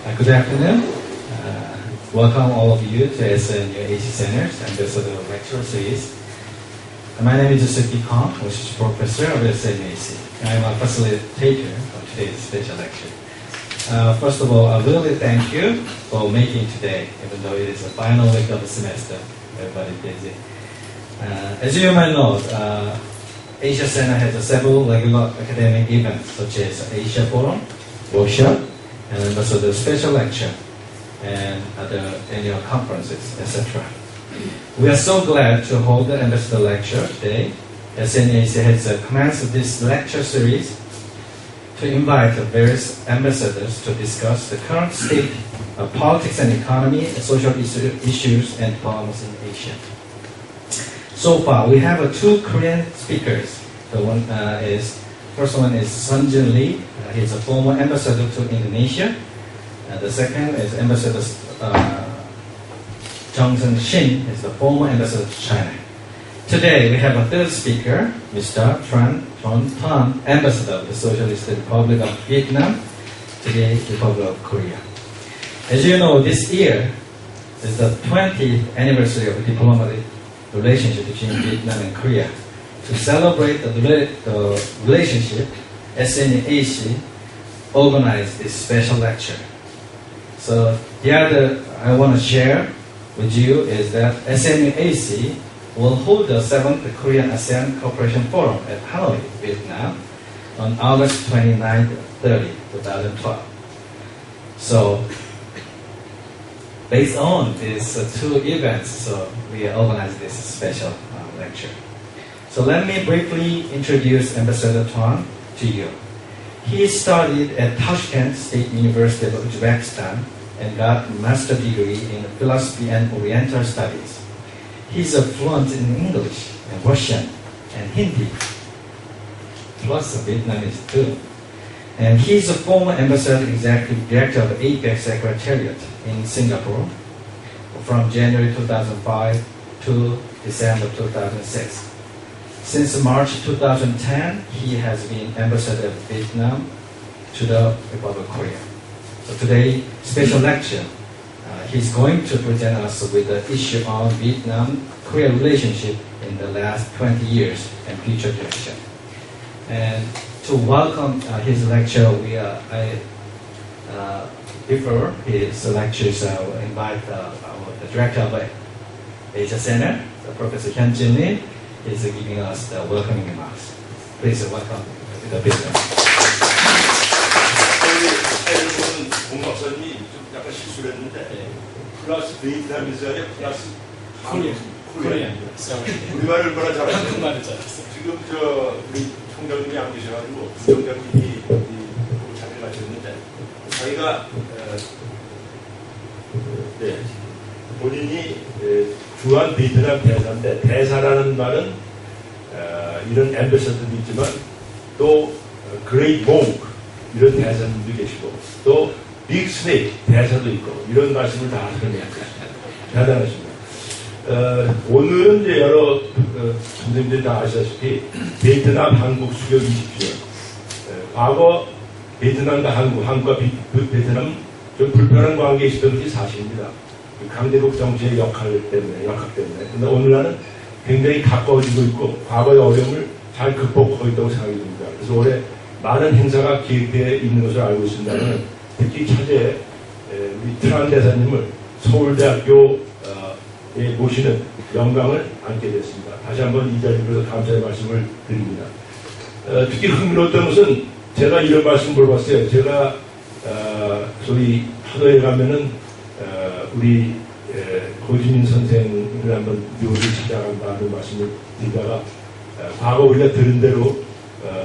Good afternoon. Welcome all of you to SNUAC Center's Ambassador Lecture Series. My name is Suki Kong, Associate Professor of SNUAC. I'm a facilitator of today's special lecture. First of all, I really thank you for making today, even though it is the final week of the semester. Everybody's busy. As you might know, Asia Center has several regular academic events such as Asia Forum, workshop, and Ambassador Special Lecture, and other annual conferences, etc. We are so glad to hold the Ambassador Lecture today. SNUAC has commenced this lecture series to invite various ambassadors to discuss the current state of politics and economy, social issues, and problems in Asia. So far, we have two Korean speakers. First one is Sunjin Lee. He's a former ambassador to Indonesia. The second is Ambassador Jung-Sun Shin, is the former ambassador to China. Today, we have a third speaker, Mr. Tran Ton, ambassador of the Socialist Republic of Vietnam, today Republic of Korea. As you know, this year is the 20th anniversary of diplomatic relationship between Vietnam and Korea. To celebrate the relationship, SNUAC organized this special lecture. So the other I want to share with you is that SNUAC will hold the 7th Korean ASEAN Cooperation Forum at Hanoi, Vietnam on August 29-30, 2012. So based on these two events, so we organized this special lecture. So let me briefly introduce Ambassador Tuan to you. He studied at Tashkent State University of Uzbekistan and got a master's degree in philosophy and Oriental studies. He's fluent in English and Russian and Hindi, plus Vietnamese too. And he's a former ambassador executive director of APEC Secretariat in Singapore from January 2005 to December 2006. Since March 2010, he has been ambassador of Vietnam to the Republic of Korea. So today, special lecture, he's going to present us with the issue on Vietnam-Korea relationship in the last 20 years and future direction. And to welcome his lecture, before his lectures, I will invite the director of Asia Center, Professor Hyun-Jin Lee, is giving us the welcoming remarks. Please welcome the business. 아시아연구소는 공학선이 좀 약간 실수를 했는데 플러스 베이트남에서 아니라 플러스 코리아. 우리말을 얼마나 잘하시죠? 지금 우리 총장님이 안 계셔가지고 부총장님이 자리를 마쳤는데 자기가 본인이 주한 베트남 대사인데 대사라는 말은 이런 앰베서더도 있지만 또 그레이트 몽크 이런 대사님도 계시고 또 빅 스네이크 대사도 있고 이런 말씀을 다 하시는 대단하십니다. 오늘은 이제 여러 선생님들이 다 아시다시피 베트남 한국 수교 20주년. 과거 베트남과 한국과 베트남 좀 불편한 관계에 있었던 것이 사실입니다. 강대국 정치의 역학 때문에. 근데 오늘날은 굉장히 가까워지고 있고 과거의 어려움을 잘 극복하고 있다고 생각이 듭니다. 그래서 올해 많은 행사가 기획되어 있는 것을 알고 있습니다만 특히 차제에 우리 트란 대사님을 서울대학교에 모시는 영광을 안게 됐습니다. 다시 한번 이 자리에서 감사의 말씀을 드립니다. 특히 흥미로웠던 것은 제가 이런 말씀 물어봤어요. 제가 소위 하노이에 가면은 우리 고지민 선생을 한번 묘를 찾아간다는 말씀을 드리다가 과거 우리가 들은 대로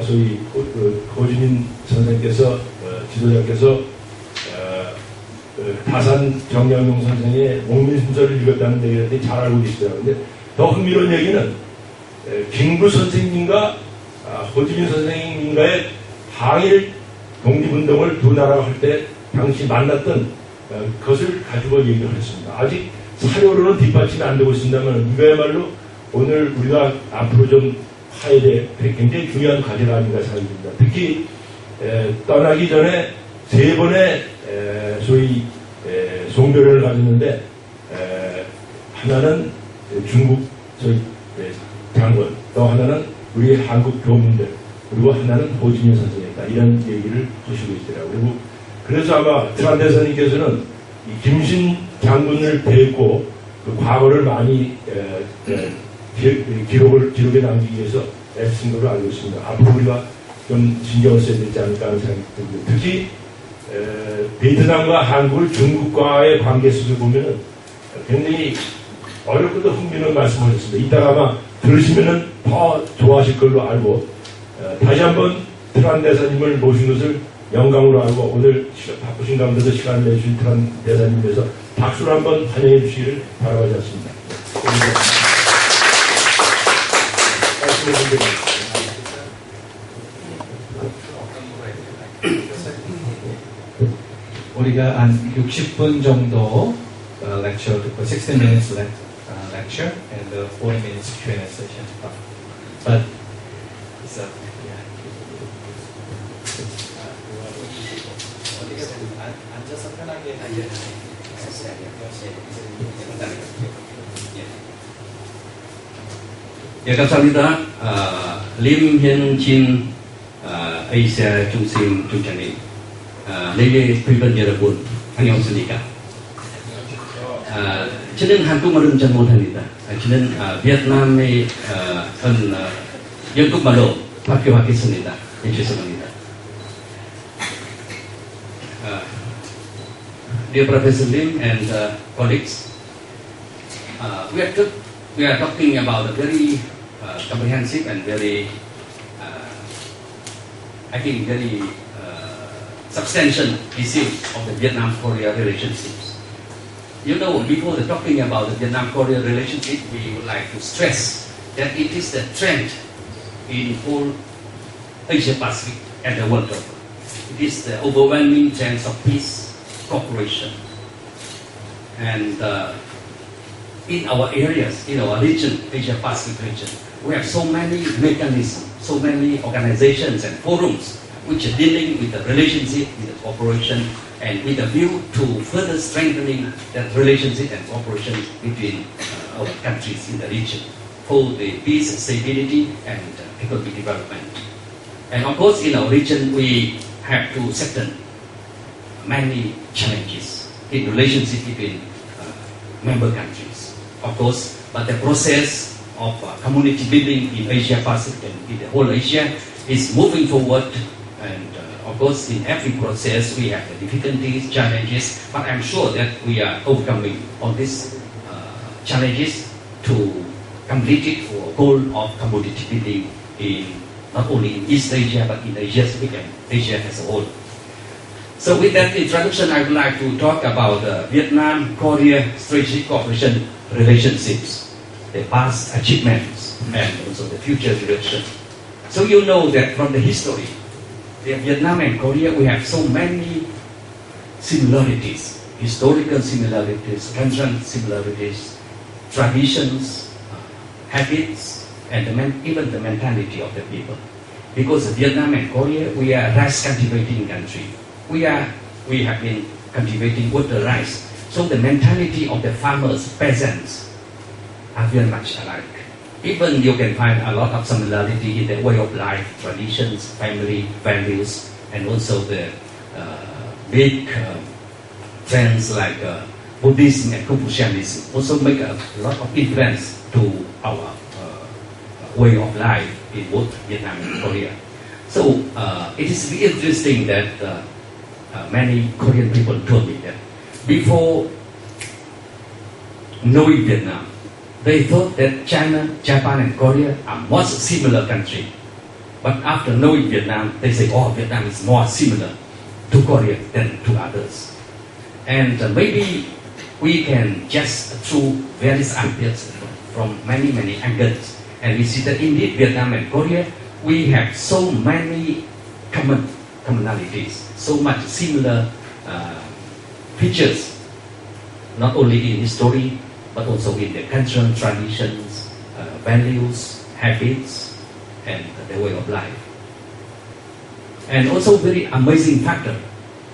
소위 고지민 선생께서 지도자께서 다산 정량용 선생의 목민순서를 읽었다는 얘기를 잘 알고 계시더라고요. 근데 더 흥미로운 얘기는 김구 선생님과 고지민 선생님과의 항일 독립운동을 두 나라가 할 때 당시 만났던 그것을 가지고 얘기를 했습니다. 아직 사료로는 뒷받침이 안 되고 있습니다만 이거야말로 오늘 우리가 앞으로 좀 해야 될 굉장히 중요한 과제가 아닌가 생각합니다. 특히 떠나기 전에 세 번의 소위 소위 송별회를 가졌는데 하나는 중국 저희 장관, 또 하나는 우리 한국 교민들, 그리고 하나는 호진이 선생이었다, 이런 얘기를 하시고 있더라고요. 그리고 그래서 아마 트란 대사님께서는 이 김신 장군을 뵙고 그 과거를 많이 기록에 남기기 위해서 애쓴 걸로 알고 있습니다. 앞으로 우리가 좀 신경을 써야 되지 않을까 하는 생각이 듭니다. 특히 베트남과 한국을 중국과의 관계 속을 보면은 굉장히 어렵고도 흥미로운 말씀하셨습니다. 이따가 아마 들으시면은 더 좋아하실 걸로 알고, 다시 한번 트란 대사님을 모신 것을 영광으로 알고, 오늘 바쁘신 가운데도 시간을 내주신 트란 대사님 위해서 박수를 한번 환영해 주시기를 바라지 않습니다. 말씀해 주십니다. 우리가 한 60분 정도 lecture 듣고 60 minutes lecture and 40 minutes Q&A session. But it's 앉아서 편하게 예, 감사합니다. 림현진 아시아 중심 중장님, 내외 불변 여러분, 안녕하십니까? 저는 한국말은 잘 못합니다. 저는 베트남의 영국말로 발표하겠습니다. 죄송합니다. Dear Professor Lim and colleagues, we are talking about a very comprehensive and very, I think, very substantial issue of the Vietnam-Korea relationships. You know, before talking about the Vietnam-Korea relationship, we would like to stress that it is the trend in whole Asia-Pacific and the world over. It is the overwhelming trend of peace, cooperation, and in our areas, in our region, Asia-Pacific region, we have so many mechanisms, so many organizations and forums which are dealing with the relationship, with the cooperation, and with a view to further strengthening that relationship and cooperation between our countries in the region for the peace, stability, and economic development. And of course, in our region, we have to settle many challenges in relationship between member countries. Of course, but the process of community building in Asia Pacific and in the whole Asia is moving forward. And of course, in every process we have the difficulties, challenges, but I'm sure that we are overcoming all these challenges to complete it for a goal of community building in not only in East Asia but in Asia Pacific and Asia as a whole. So with that introduction, I would like to talk about Vietnam-Korea strategic cooperation relationships, the past achievements, and also the future direction. So you know that from the history, Vietnam and Korea, we have so many similarities, historical similarities, cultural similarities, traditions, habits, and even the mentality of the people. Because Vietnam and Korea, we are rice cultivating country. We have been cultivating water rice. So the mentality of the farmers, peasants, are very much alike. Even you can find a lot of similarity in the way of life, traditions, family values, and also the big trends like Buddhism and Confucianism also make a lot of influence to our way of life in both Vietnam and Korea. So it is really interesting that many Korean people told me that before knowing Vietnam, they thought that China, Japan, and Korea are most similar countries. But after knowing Vietnam, they say, oh, Vietnam is more similar to Korea than to others. And maybe we can just through various aspects from many, many angles. And we see that indeed Vietnam and Korea, we have so many commonalities, so much similar features, not only in history, but also in the cultural traditions, values, habits, and the way of life. And also very amazing factor,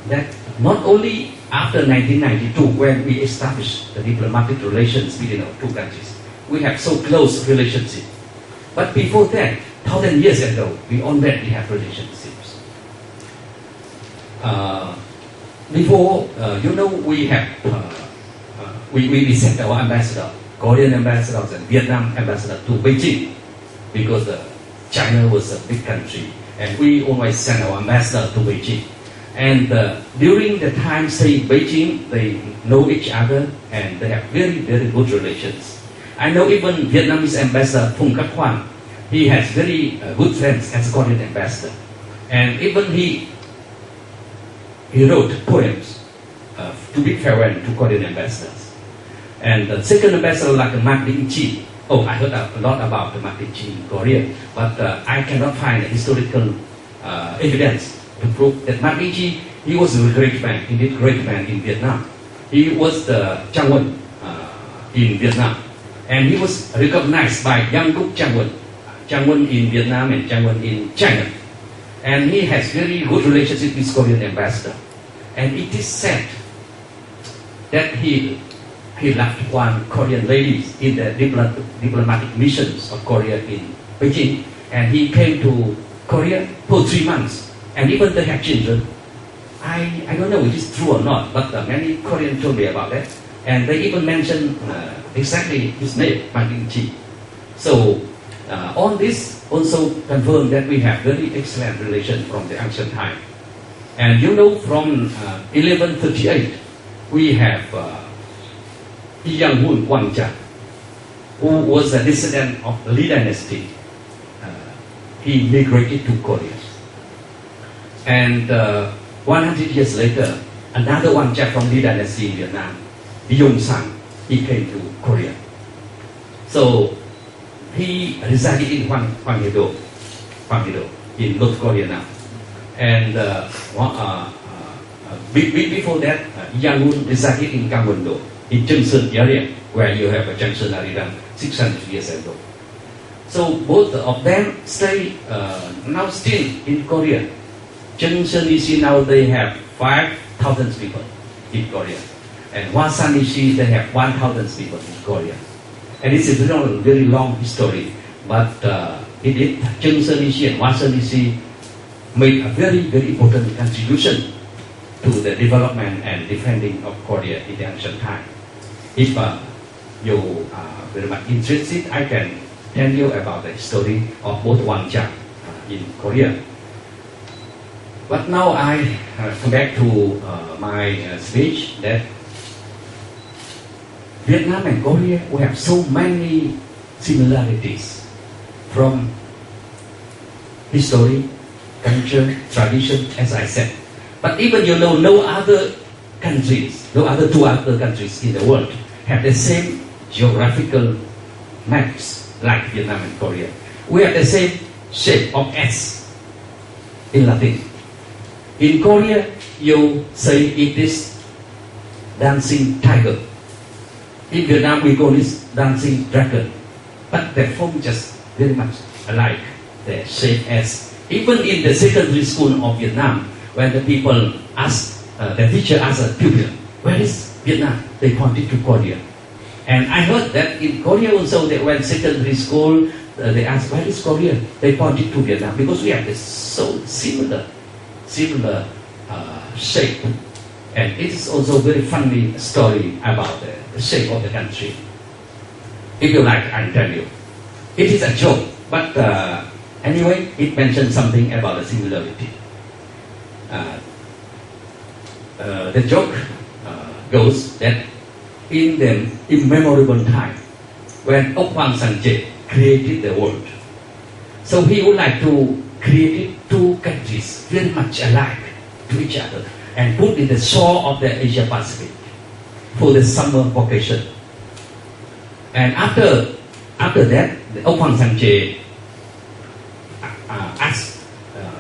that not only after 1992, when we established the diplomatic relations between our two countries, we have so close relationship. But before that, 1,000 years ago, we already have relationships. Before, we have we sent our ambassador, Korean ambassadors and Vietnam ambassador to Beijing, because China was a big country, and we always send our ambassador to Beijing. And during the time stay in Beijing, they know each other and they have very, very good relations. I know even Vietnamese ambassador Phung Cát Hoan, he has very good friends as Korean ambassador, and even he wrote poems to bid farewell to Korean ambassadors. And the second ambassador, like Mak Ding Chi. Oh, I heard a lot about the Mak Ding Chi in Korea, but I cannot find historical evidence to prove that Mak Ding Chi, he was a great man, indeed great man in Vietnam. He was the Trang Nguyen in Vietnam, and he was recognized by Yang Guk Trang Nguyen in Vietnam and Trang Nguyen in China. And he has very good relationship with Korean ambassador. And it is said that he loved one Korean lady in the diplomatic missions of Korea in Beijing, and he came to Korea for 3 months, and even they have children. I don't know if it's true or not, but many Koreans told me about that, and they even mentioned exactly his name, Mak Ding Chi. So all this also confirmed that we have very excellent relations from the ancient time. And from 1138, we have Yang Hun Wang Jia, who was a descendant of the Li dynasty. He migrated to Korea. And 100 years later, another Wang Jia from Li dynasty in Vietnam, Yong San, he came to Korea. So he resided in Hwanghae-do in North Korea now. And before that, Yang Hun resided in Gangwon-do, in Junction area, where you have a Junction Ariran 600 years ago. So both of them stay now still in Korea. Junction Ishi now they have 5,000 people in Korea. And Hwasan Ishi they have 1,000 people in Korea. And it's a very long history. But indeed, Junction Ishi and Hwasan Ishi made a very, very important contribution to the development and defending of Korea in the ancient time. If you are very much interested, I can tell you about the story of both Wang Jia in Korea. But now I come back to my speech that Vietnam and Korea, we have so many similarities from history, culture, tradition, as I said. But even no other countries, no other two other countries in the world have the same geographical maps like Vietnam and Korea. We have the same shape of S in Latin. In Korea, you say it is dancing tiger. In Vietnam, we call it dancing dragon. But the form just very much alike, the shape S. Even in the secondary school of Vietnam, when the people ask, the teacher asks a pupil, where is Vietnam? They pointed to Korea. And I heard that in Korea also, that when secondary school, they asked, where is Korea? They pointed to Vietnam, because we have this so similar shape. And it is also a very funny story about the shape of the country. If you like, I'll tell you. It is a joke, but anyway, it mentions something about the similarity. The joke goes that in the immemorable time, when Ok Hoàng Sanche created the world, so he would like to create two countries very much alike to each other and put in the shore of the Asia Pacific for the summer vacation. And after that, the Ok Hoàng Sanche asked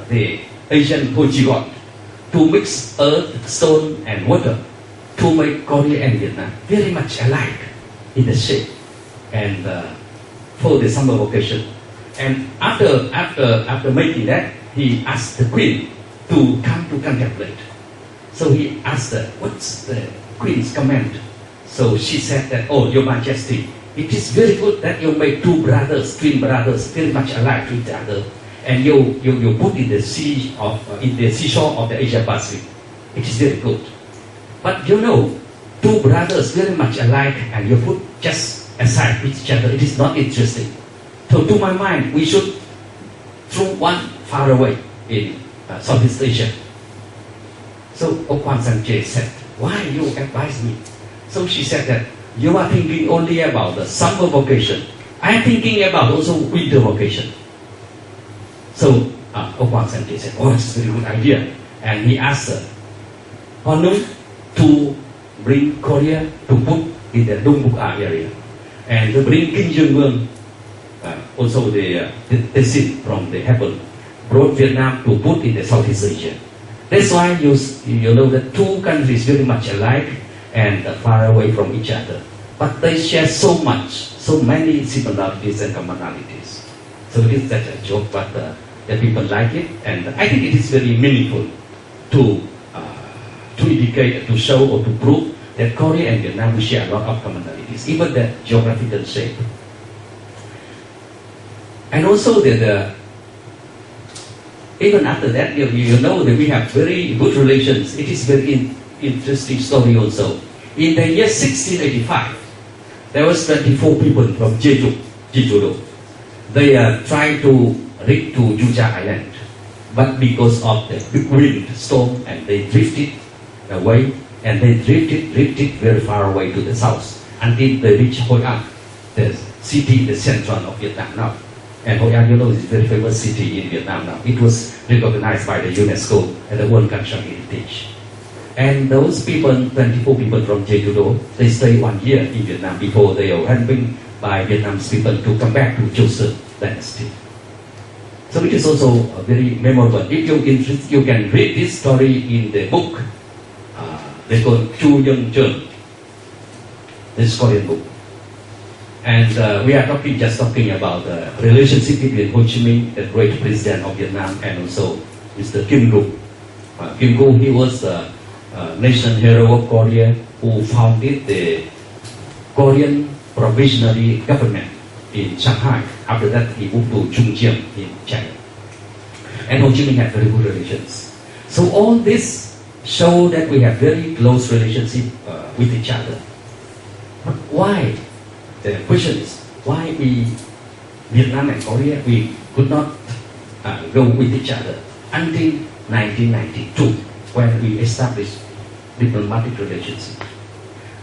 the Asian Ho-Chi God to mix earth, stone and water to make Korea and Vietnam very much alike in the shape and for the summer vacation. And after making that, he asked the queen to come to contemplate. So he asked her, what's the Queen's comment? So she said that, oh, Your Majesty, it is very good that you make two brothers, twin brothers, very much alike to each other, and you put in the seashore of the Asia Pacific. It is very good. But you know, two brothers very much alike, and you put just aside each other, it is not interesting. So to my mind, we should throw one far away in Southeast Asia. So Okwan Sanjay said, why you advise me? So she said that you are thinking only about the summer vacation. I am thinking about also winter vacation. So Okwan Sanjay said, oh, it's a very good idea. And he asked her, Hanum to bring Korea to put in the Dongbuk-a area. And to bring Kim Jong-un, also the seed from the heaven, brought Vietnam to put in the Southeast Asia. That's why you know that two countries very much alike and far away from each other. But they share so many similarities and commonalities. So it is such a joke, but the people like it, and I think it is very meaningful to indicate, to show, or to prove that Korea and Vietnam share a lot of commonalities, even the geographical shape. And also that even after that, you know that we have very good relations. It is very interesting story also. In the year 1685, there was 24 people from Jeju-do. They tried to reach to Juja Island, but because of the big wind storm, and they drifted away, and they drifted very far away to the south until they reached Hoi An, the city, the central of Vietnam now. And Hoi An, you know, is a very famous city in Vietnam now. It was recognized by the UNESCO as the World Cultural Heritage. And those people, 24 people from Jeju-do, they stayed 1 year in Vietnam before they were handpicked by Vietnam's people to come back to Joseon dynasty. So it is also very memorable. If you're interested, you can read this story in the book. They call Chu Young Chun, this Korean book. And we are just talking about the relationship between Ho Chi Minh, the great president of Vietnam, and also Mr. Kim Gu. Kim Gu, he was the nation hero of Korea who founded the Korean provisionary government in Shanghai. After that, he moved to Chongqing in China. And Ho Chi Minh had very good relations. So all this show that we have very close relationship with each other. But why? The question is, why Vietnam and Korea, we could not go with each other until 1992, when we established diplomatic relations.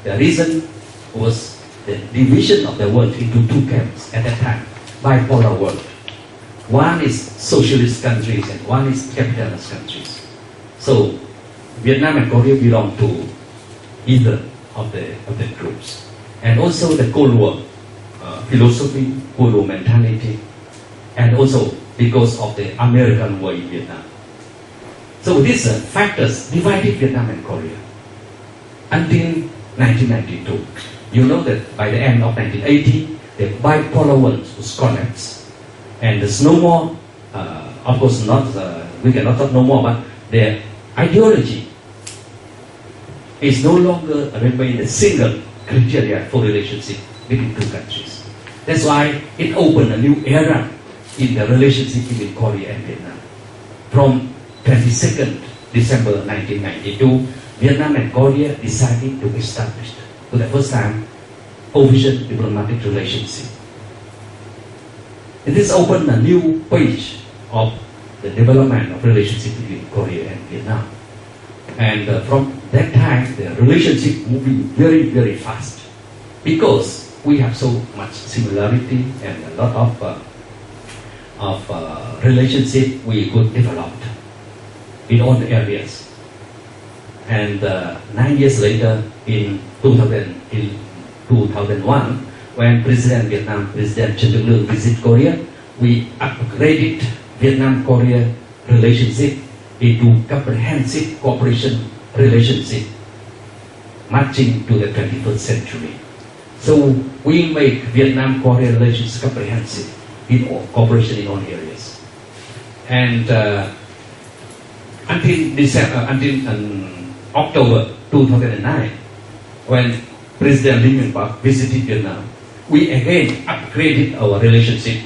The reason was the division of the world into two camps at that time, bipolar world. One is socialist countries and one is capitalist countries. So Vietnam and Korea belong to either of the groups. And also the Cold War philosophy, Cold War mentality, and also because of the American war in Vietnam. So these factors divided Vietnam and Korea until 1992. You know that by the end of 1980, the bipolar world was collapsed, and there's no more. Of course, we cannot talk no more, but the ideology is no longer remain a single criteria for relationship between two countries. That's why it opened a new era in the relationship between Korea and Vietnam. From 22nd December 1992, Vietnam and Korea decided to establish, for the first time, official diplomatic relationship. And this opened a new page of the development of relationship between Korea and Vietnam. And from that time, the relationship moving very, very fast, because we have so much similarity and a lot of relationship we could develop in all the areas. And 9 years later, in 2001, when Vietnam President Chen Duc-Leung visited Korea, we upgraded Vietnam-Korea relationship into comprehensive cooperation relationship, matching to the 21st century. So we make Vietnam-Korea relations comprehensive in cooperation in all areas. And until October 2009, when President Lee Myung-pak visited Vietnam, we again upgraded our relationship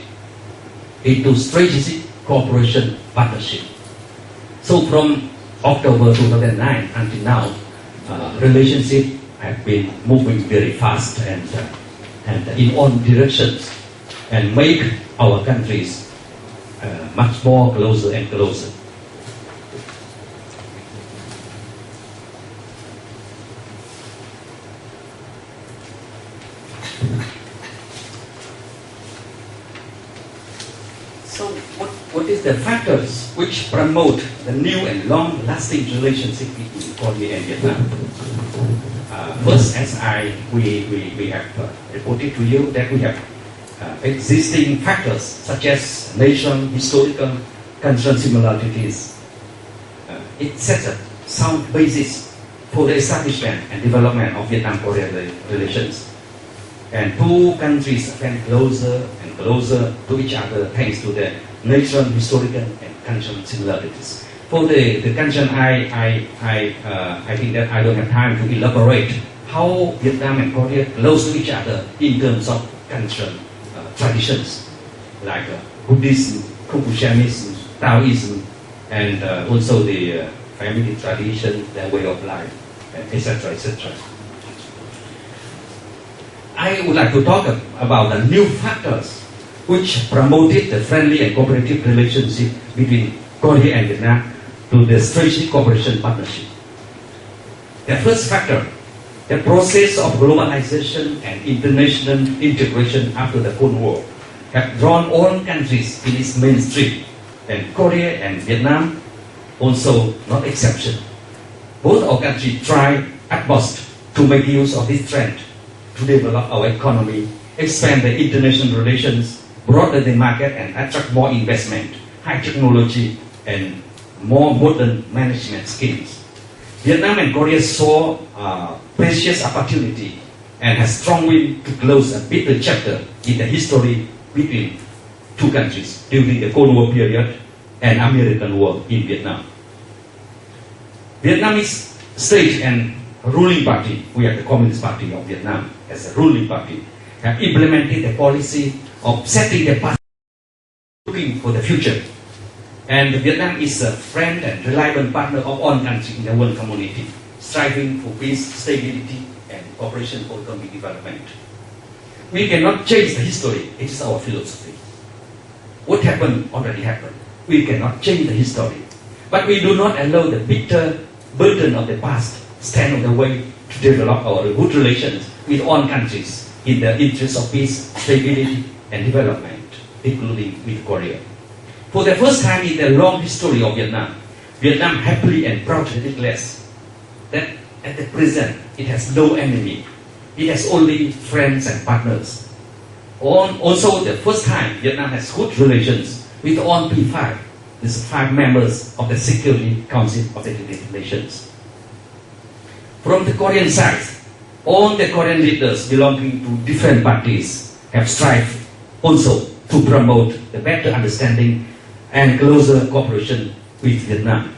into strategic cooperation partnership. So from October 2009 until now, relationship have been moving very fast and in all directions, and make our countries much more closer and closer. So what is the factors which promote the new and long-lasting relationship between Korea and Vietnam? First, as we have reported to you that we have existing factors such as nation, historical, cultural similarities. It sets a sound basis for the establishment and development of Vietnam-Korea relations. And two countries come closer and closer to each other thanks to the nation, historical, and cultural similarities. For the culture, I think that I don't have time to elaborate how Vietnam and Korea close to each other in terms of cultural traditions like Buddhism, Confucianism, Taoism, and also the family tradition, their way of life, etc., etc. I would like to talk about the new factors which promoted the friendly and cooperative relationship between Korea and Vietnam to the strategic cooperation partnership. The first factor, the process of globalization and international integration after the Cold War, have drawn all countries in its mainstream, and Korea and Vietnam also not exception. Both our countries try at most to make use of this trend to develop our economy, expand the international relations, broaden the market, and attract more investment, high technology, and more modern management skills. Vietnam and Korea saw precious opportunity and has strong will to close a bitter chapter in the history between two countries during the Cold War period and American War in Vietnam. Vietnamese state and ruling party, we are the Communist Party of Vietnam as a ruling party, have implemented the policy of setting the path, looking for the future. And Vietnam is a friend and reliable partner of all countries in the world community, striving for peace, stability, and cooperation for economic development. We cannot change the history, it is our philosophy. What happened already happened. We cannot change the history. But we do not allow the bitter burden of the past stand on the way to develop our good relations with all countries in the interest of peace, stability, and development, including with Korea. For the first time in the long history of Vietnam, Vietnam happily and proudly declares that at the present it has no enemy. It has only friends and partners. Also, the first time Vietnam has good relations with all P5, these 5 members of the Security Council of the United Nations. From the Korean side, all the Korean leaders belonging to different parties have strived also to promote the better understanding and closer cooperation with Vietnam.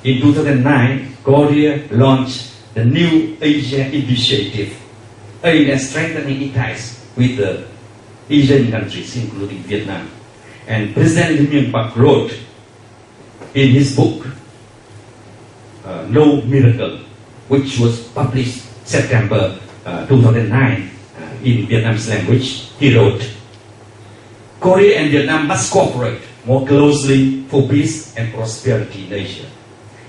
In 2009, Korea launched the New Asia Initiative, aimed at strengthening its ties with the Asian countries, including Vietnam. And President Lee Myung-pak wrote in his book, No Miracle, which was published September 2009 in Vietnamese language. He wrote, Korea and Vietnam must cooperate more closely for peace and prosperity in Asia.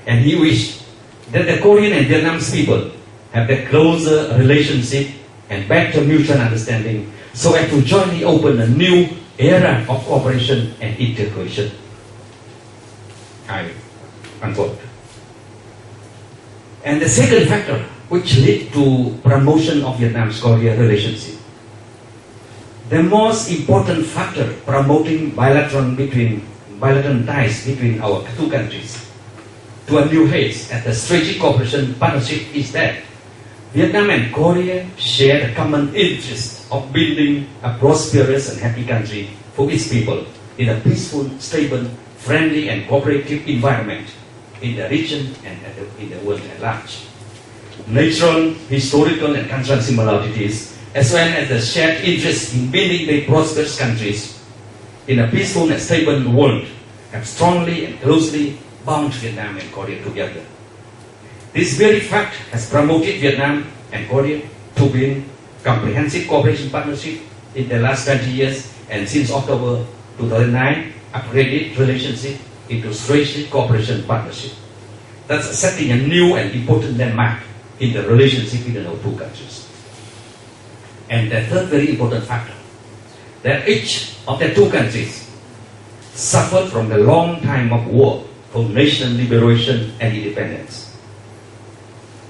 And he wished that the Korean and Vietnamese people have a closer relationship and better mutual understanding so as to jointly open a new era of cooperation and integration. I unquote. And the second factor which led to promotion of Vietnam's-Korea relationship, the most important factor promoting bilateral ties between our two countries to a new height at the strategic cooperation partnership is that Vietnam and Korea share the common interest of building a prosperous and happy country for its people in a peaceful, stable, friendly, and cooperative environment in the region and in the world at large. Natural, historical, and cultural similarities, as well as the shared interest in building the prosperous countries in a peaceful and stable world, have strongly and closely bound Vietnam and Korea together. This very fact has promoted Vietnam and Korea to build comprehensive cooperation partnership in the last 20 years, and since October 2009, upgraded relationship into strategic cooperation partnership. That's setting a new and important landmark in the relationship between our two countries. And the third very important factor, that each of the two countries suffered from the long time of war for national liberation and independence.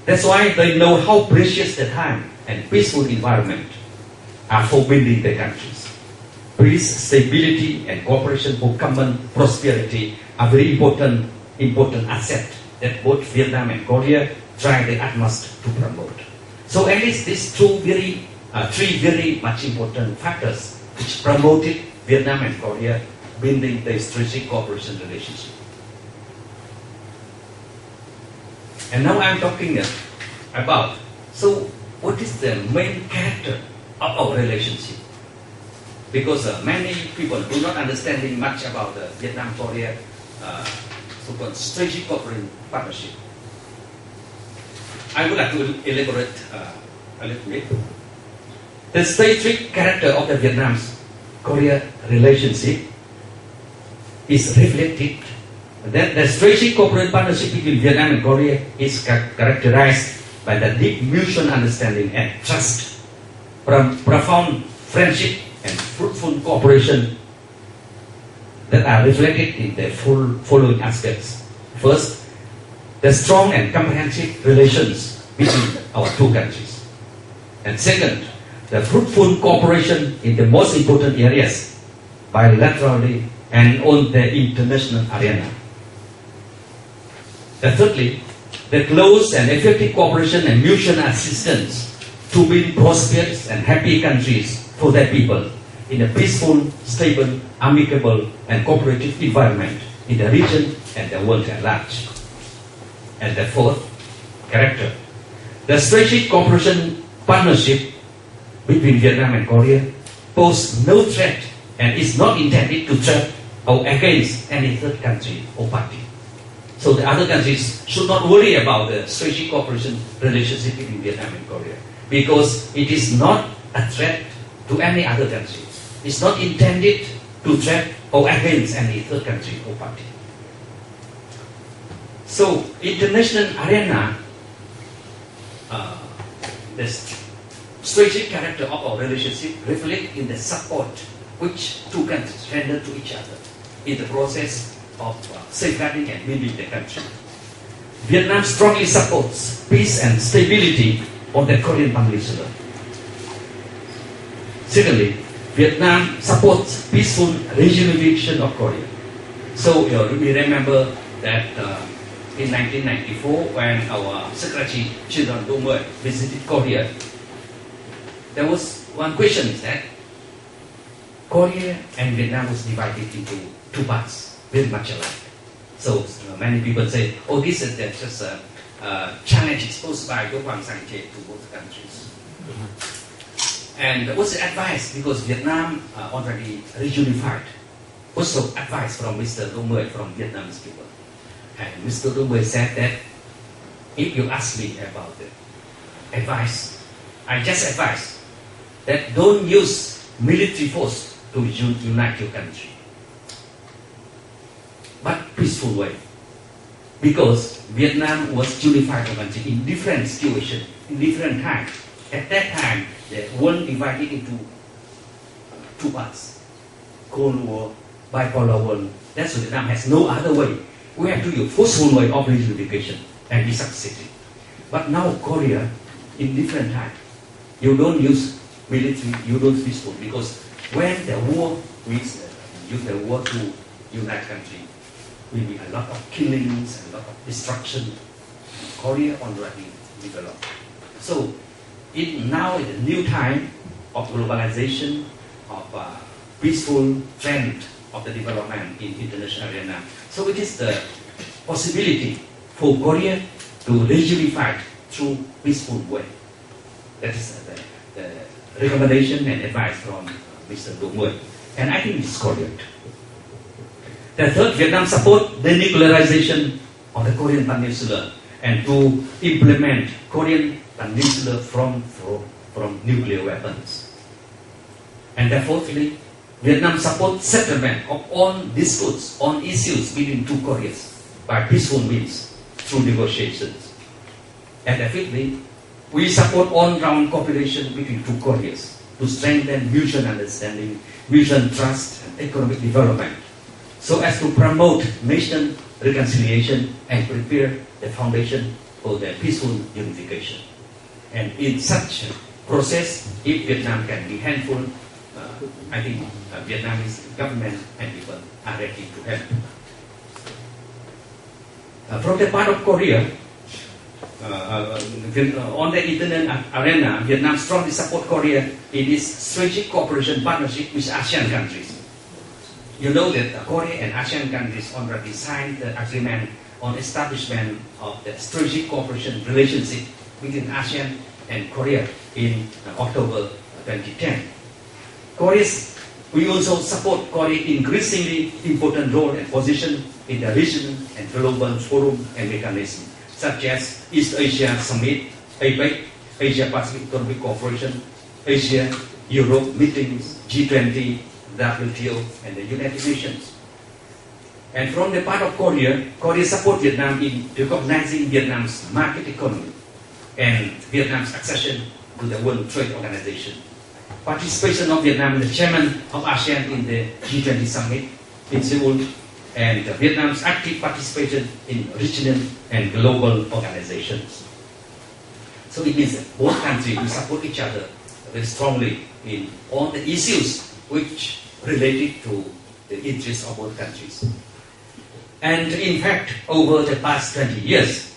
That's why they know how precious the time and peaceful environment are for building their countries. Peace, stability, and cooperation for common prosperity are very important assets that both Vietnam and Korea try their utmost to promote. So at least these three very much important factors which promoted Vietnam and Korea building the strategic cooperation relationship. And now I'm talking about, so what is the main character of our relationship? Because many people do not understanding much about the Vietnam-Korea so-called strategic cooperation partnership. I would like to elaborate a little bit. The strategic character of the Vietnam-Korea relationship is reflected that the strategic cooperation partnership between Vietnam and Korea is characterized by the deep mutual understanding and trust, profound friendship and fruitful cooperation that are reflected in the following aspects. First, the strong and comprehensive relations between our two countries. And second, the fruitful cooperation in the most important areas, bilaterally and on the international arena. Thirdly, the close and effective cooperation and mutual assistance to build prosperous and happy countries for their people in a peaceful, stable, amicable, and cooperative environment in the region and the world at large. And the fourth character, the strategic cooperation partnership between Vietnam and Korea poses no threat and is not intended to threat or against any third country or party. So the other countries should not worry about the strategic cooperation relationship between Vietnam and Korea, because it is not a threat to any other country. It's not intended to threat or against any third country or party. So international arena, the strategic character of our relationship reflects in the support which two countries render to each other in the process of safeguarding and building the country. Vietnam strongly supports peace and stability on the Korean Peninsula. Secondly, Vietnam supports peaceful reunification of Korea. So we remember that in 1994, when our Secretary General Do Moi visited Korea, there was one question that Korea and Vietnam was divided into two parts, very much alike. So many people say, oh, this is just a challenge exposed by Do Kwang Sang Che to both countries. And what's the advice? Because Vietnam already reunified. Also advice from Mr. Do Moi from Vietnamese people. And Mr. Do Moi said that if you ask me about the advice, I just advise that don't use military force to unite your country, but peaceful way. Because Vietnam was unified country in different situations, in different times. At that time, the world divided into two parts: Cold War, bipolar world. That's why Vietnam has no other way. We have to use forceful way of reunification and be succeeded. But now Korea, in different time, you don't use military, you don't peaceful, because when the war use the war to unite country, will be a lot of killings and a lot of destruction. Korea already developed. So now in the new time of globalization, of peaceful trend of the development in international arena. So it is the possibility for Korea to reunify through peaceful way. That is the recommendation and advice from Mr. Dong Nguyen. And I think it's correct. The third, Vietnam support denuclearization of the Korean Peninsula and to implement Korean Peninsula from nuclear weapons. And fourthly, Vietnam support settlement of all disputes on issues between two Koreas by peaceful means through negotiations. And fifthly, we support on-ground cooperation between two Koreas to strengthen mutual understanding, mutual trust, and economic development, so as to promote nation reconciliation and prepare the foundation for the peaceful unification. And in such a process, if Vietnam can be helpful, I think Vietnamese government and people are ready to help. From the part of Korea, on the international arena, Vietnam strongly support Korea in its strategic cooperation partnership with ASEAN countries. You know that Korea and ASEAN countries already signed the agreement on establishment of the strategic cooperation relationship between ASEAN and Korea in October 2010. We also support Korea's increasingly important role and position in the region and global forum and mechanism, such as East Asia Summit, APEC, Asia Pacific Economic Cooperation, Asia-Europe meetings, G20, WTO, and the United Nations. And from the part of Korea support Vietnam in recognizing Vietnam's market economy and Vietnam's accession to the World Trade Organization. Participation of Vietnam, the chairman of ASEAN in the G20 summit in Seoul, and Vietnam's active participation in regional and global organizations. So it means that both countries will support each other very strongly in all the issues which related to the interests of both countries. And in fact, over the past 20 years,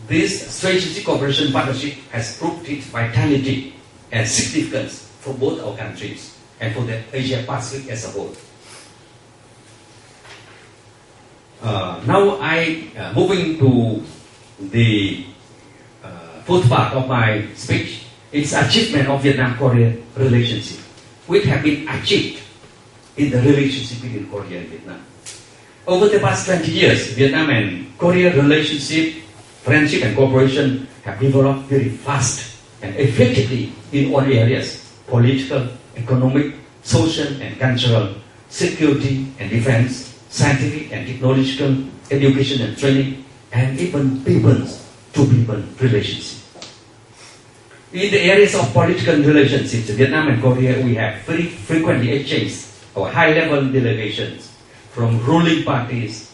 this strategic cooperation partnership has proved its vitality and significance for both our countries and for the Asia Pacific as a whole. Now moving to the fourth part of my speech. It's achievement of Vietnam-Korea relationship, which have been achieved in the relationship between Korea and Vietnam. Over the past 20 years, Vietnam and Korea relationship, friendship and cooperation have developed very fast and effectively in all areas: political, economic, social and cultural, security and defense, scientific and technological, education and training, and even people-to-people relationship. In the areas of political relationships, Vietnam and Korea, we have very frequently exchanged our high-level delegations from ruling parties,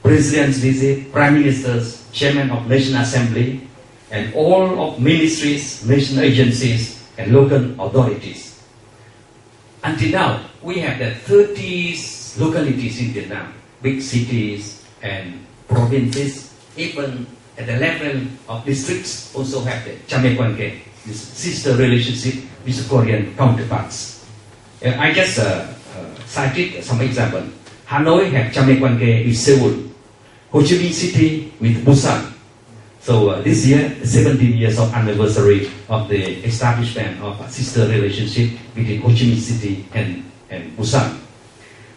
presidents visit, prime ministers, chairman of National Assembly, and all of ministries, national agencies, and local authorities. Until now, we have the 30 localities in Vietnam, big cities and provinces, even at the level of districts also have the cha mê quan hệ, this sister relationship with the Korean counterparts. I just cited some example. Hanoi have cha mê quan hệ with Seoul, Ho Chi Minh City with Busan. So this year, 17 years of anniversary of the establishment of a sister relationship between Ho Chi Minh City and Busan.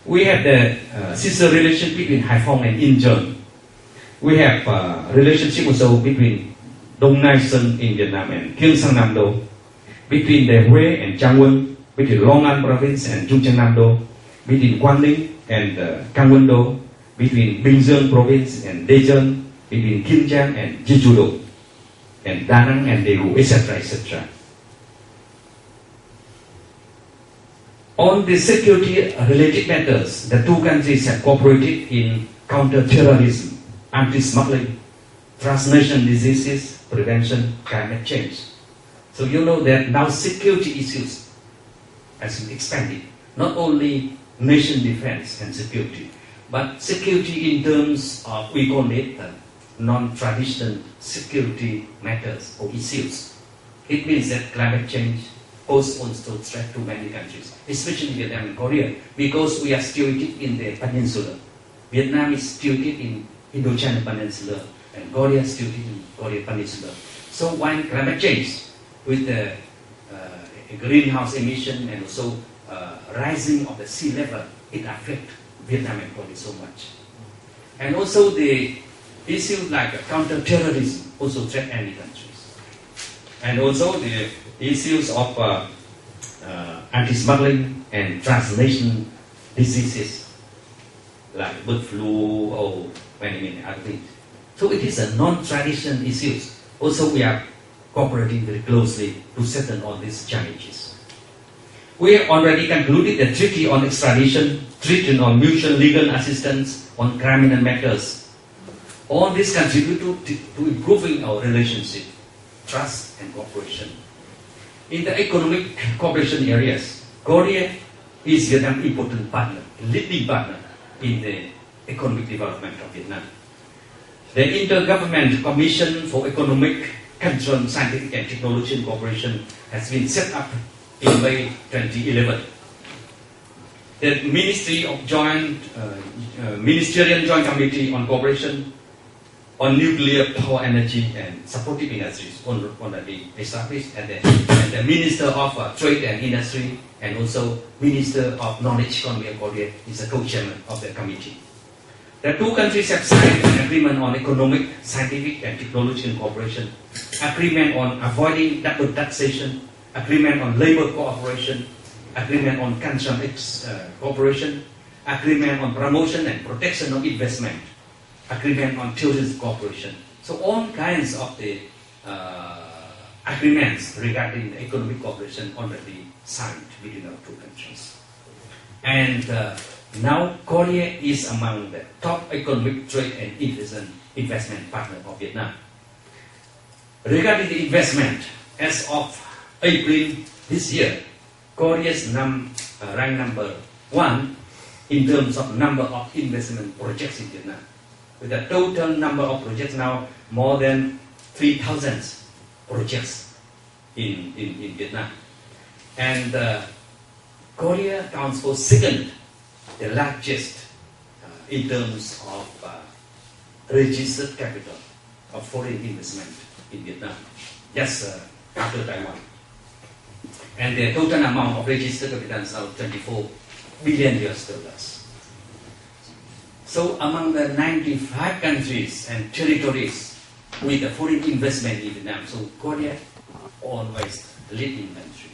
We have the sister relationship between Haiphong and Incheon. We have relationship also between Dong Nai Sơn in Vietnam and Kiêng Sang Nam Do, between the Hue and Trang Won, between Long An province and Trung Trang Nam Do, between Quang Ninh and Cang Won Do, between Bình Dương province and Daejeon, between Kim Giang and Jeju-do, and Da Nang and Daegu, etc., etc. On the security-related matters, the two countries have cooperated in counter-terrorism, anti-smuggling, transnational diseases, prevention, climate change. So you know that now security issues has been expanded, not only nation defense and security, but security in terms of, we call it non-traditional security matters or issues. It means that climate change poses also threat to many countries, especially Vietnam and Korea, because we are situated in the peninsula. Vietnam is situated in Indochina Peninsula and Korea is situated in Korean Peninsula. So when climate change with the greenhouse emission and also rising of the sea level, it affects Vietnam and Korea so much. And also the issues like counter-terrorism also threaten any countries. And also the issues of anti-smuggling and transnational diseases like bird flu or many other things. So it is a non-traditional issues. Also we are cooperating very closely to settle all these challenges. We have already concluded the treaty on extradition, treaty on mutual legal assistance on criminal matters. All this contribute to improving our relationship, trust and cooperation. In the economic cooperation areas, Korea is Vietnam's important partner, leading partner in the economic development of Vietnam. The Intergovernmental Commission for Economic Control, Scientific and Technology Cooperation has been set up in May 2011. The Ministerial Joint Committee on Cooperation on Nuclear Power Energy and Supportive Industries already established, and the Minister of Trade and Industry and also Minister of Knowledge Economy of Korea is the co-chairman of the committee. The two countries have signed an agreement on economic, scientific and technological cooperation, agreement on avoiding double taxation, agreement on labor cooperation, agreement on cultural cooperation, agreement on promotion and protection of investment, agreement on tourism cooperation. So all kinds of the agreements regarding the economic cooperation already signed between our two countries. And now Korea is among the top economic trade and investment partner of Vietnam. Regarding the investment, as of April this year, Korea is ranked number 1 in terms of number of investment projects in Vietnam, with a total number of projects now more than 3,000 projects in Vietnam. And Korea accounts for second, the largest in terms of registered capital of foreign investment in Vietnam, just after Taiwan. And the total amount of registered capital is now $24 billion. So among the 95 countries and territories with the foreign investment in Vietnam, so Korea always leading country.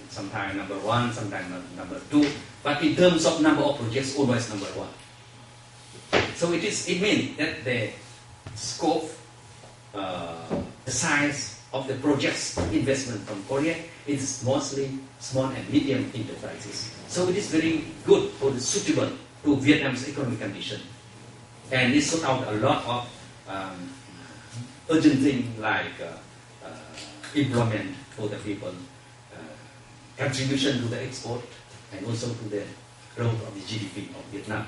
Sometimes number 1, sometimes number 2, but in terms of number of projects, always number 1. So it means that the scope, the size of the projects investment from Korea is mostly small and medium enterprises. So it is very good for the suitable to Vietnam's economic condition. And it sort out a lot of urgent things like employment for the people, contribution to the export, and also to the growth of the GDP of Vietnam.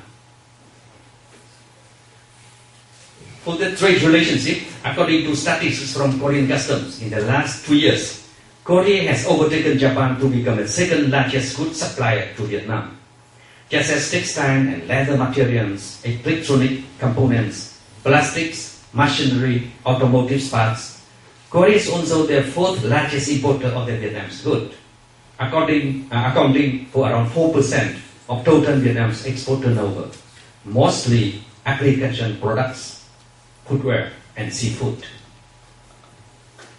For the trade relationship, according to statistics from Korean Customs, in the last 2 years, Korea has overtaken Japan to become the second largest goods supplier to Vietnam. Just as textile and leather materials, electronic components, plastics, machinery, automotive parts, Korea is also the 4th largest importer of the Vietnam's goods, accounting for around 4% of total Vietnam's export turnover, mostly agricultural products, footwear, and seafood.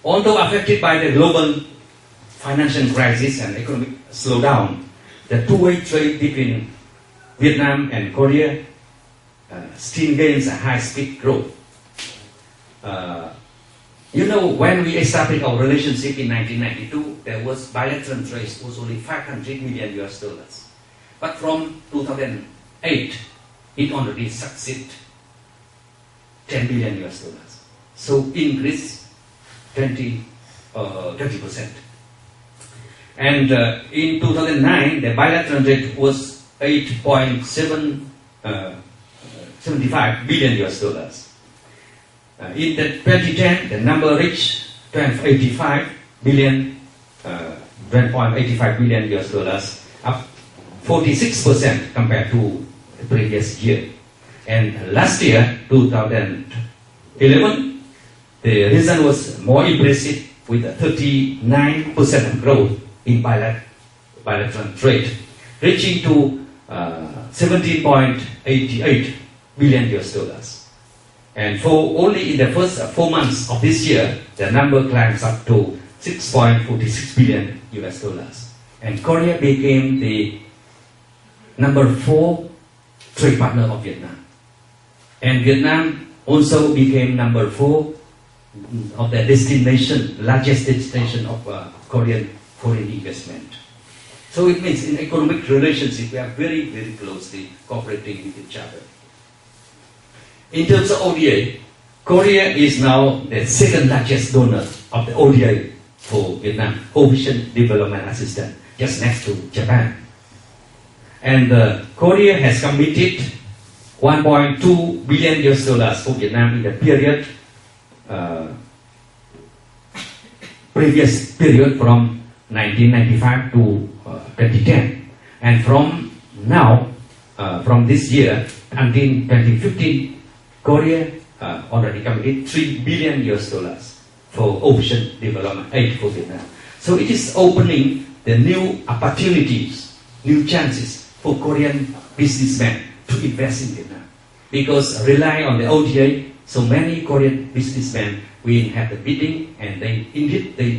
Although affected by the global financial crisis and economic slowdown, the two-way trade between Vietnam and Korea still gains a high-speed growth. When we established our relationship in 1992, there was bilateral trade was only $500 million. But from 2008, it already succeeded $10 billion. So increase 30%. And in 2009, the bilateral trade was $8.75 billion. In 2010, the number reached $12.85 billion, up 46% compared to the previous year. And last year, 2011, the result was more impressive with a 39% growth in bilateral trade, reaching to 17.88 billion US dollars. And for only in the first 4 months of this year, the number climbs up to 6.46 billion US dollars. And Korea became the number 4 trade partner of Vietnam. And Vietnam also became number 4 of the largest destination of Korean foreign investment. So it means in economic relationship, we are very, very closely cooperating with each other. In terms of ODA, Korea is now the second largest donor of the ODA for Vietnam, Official Development Assistance, just next to Japan. And Korea has committed 1.2 billion US dollars for Vietnam in the period, previous period from 1995 to 2010. And from now, from this year until 2015, Korea already committed 3 billion US dollars for official development aid for Vietnam. So it is opening the new opportunities, new chances for Korean businessmen to invest in Vietnam. Because rely on the ODA, so many Korean businessmen will have the bidding, and they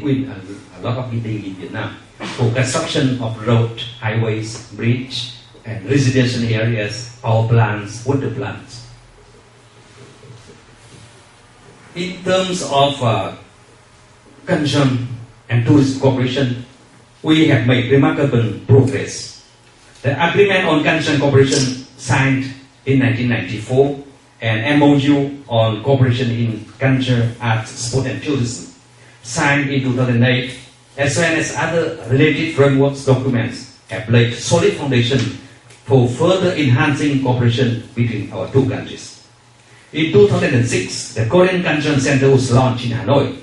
win a lot of bidding in Vietnam for construction of road, highways, bridge, and residential areas, power plants, water plants. In terms of consumption and tourist cooperation, we have made remarkable progress. The agreement on consumption cooperation signed in 1994 and MOU on cooperation in culture, arts, sport and tourism signed in 2008, as well as other related frameworks documents have laid solid foundation for further enhancing cooperation between our two countries. In 2006, the Korean Cultural Center was launched in Hanoi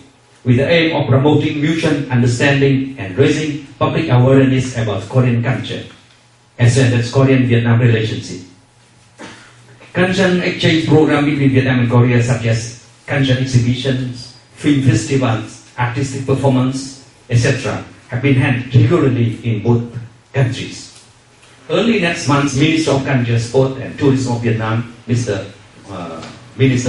with the aim of promoting mutual understanding and raising public awareness about Korean culture, as well as Korean-Vietnam relationship. Cultural exchange program between Vietnam and Korea, such as cultural exhibitions, film festivals, artistic performance, etc., have been held regularly in both countries. Early next month, Minister of Culture, Sport and Tourism of Vietnam, Minister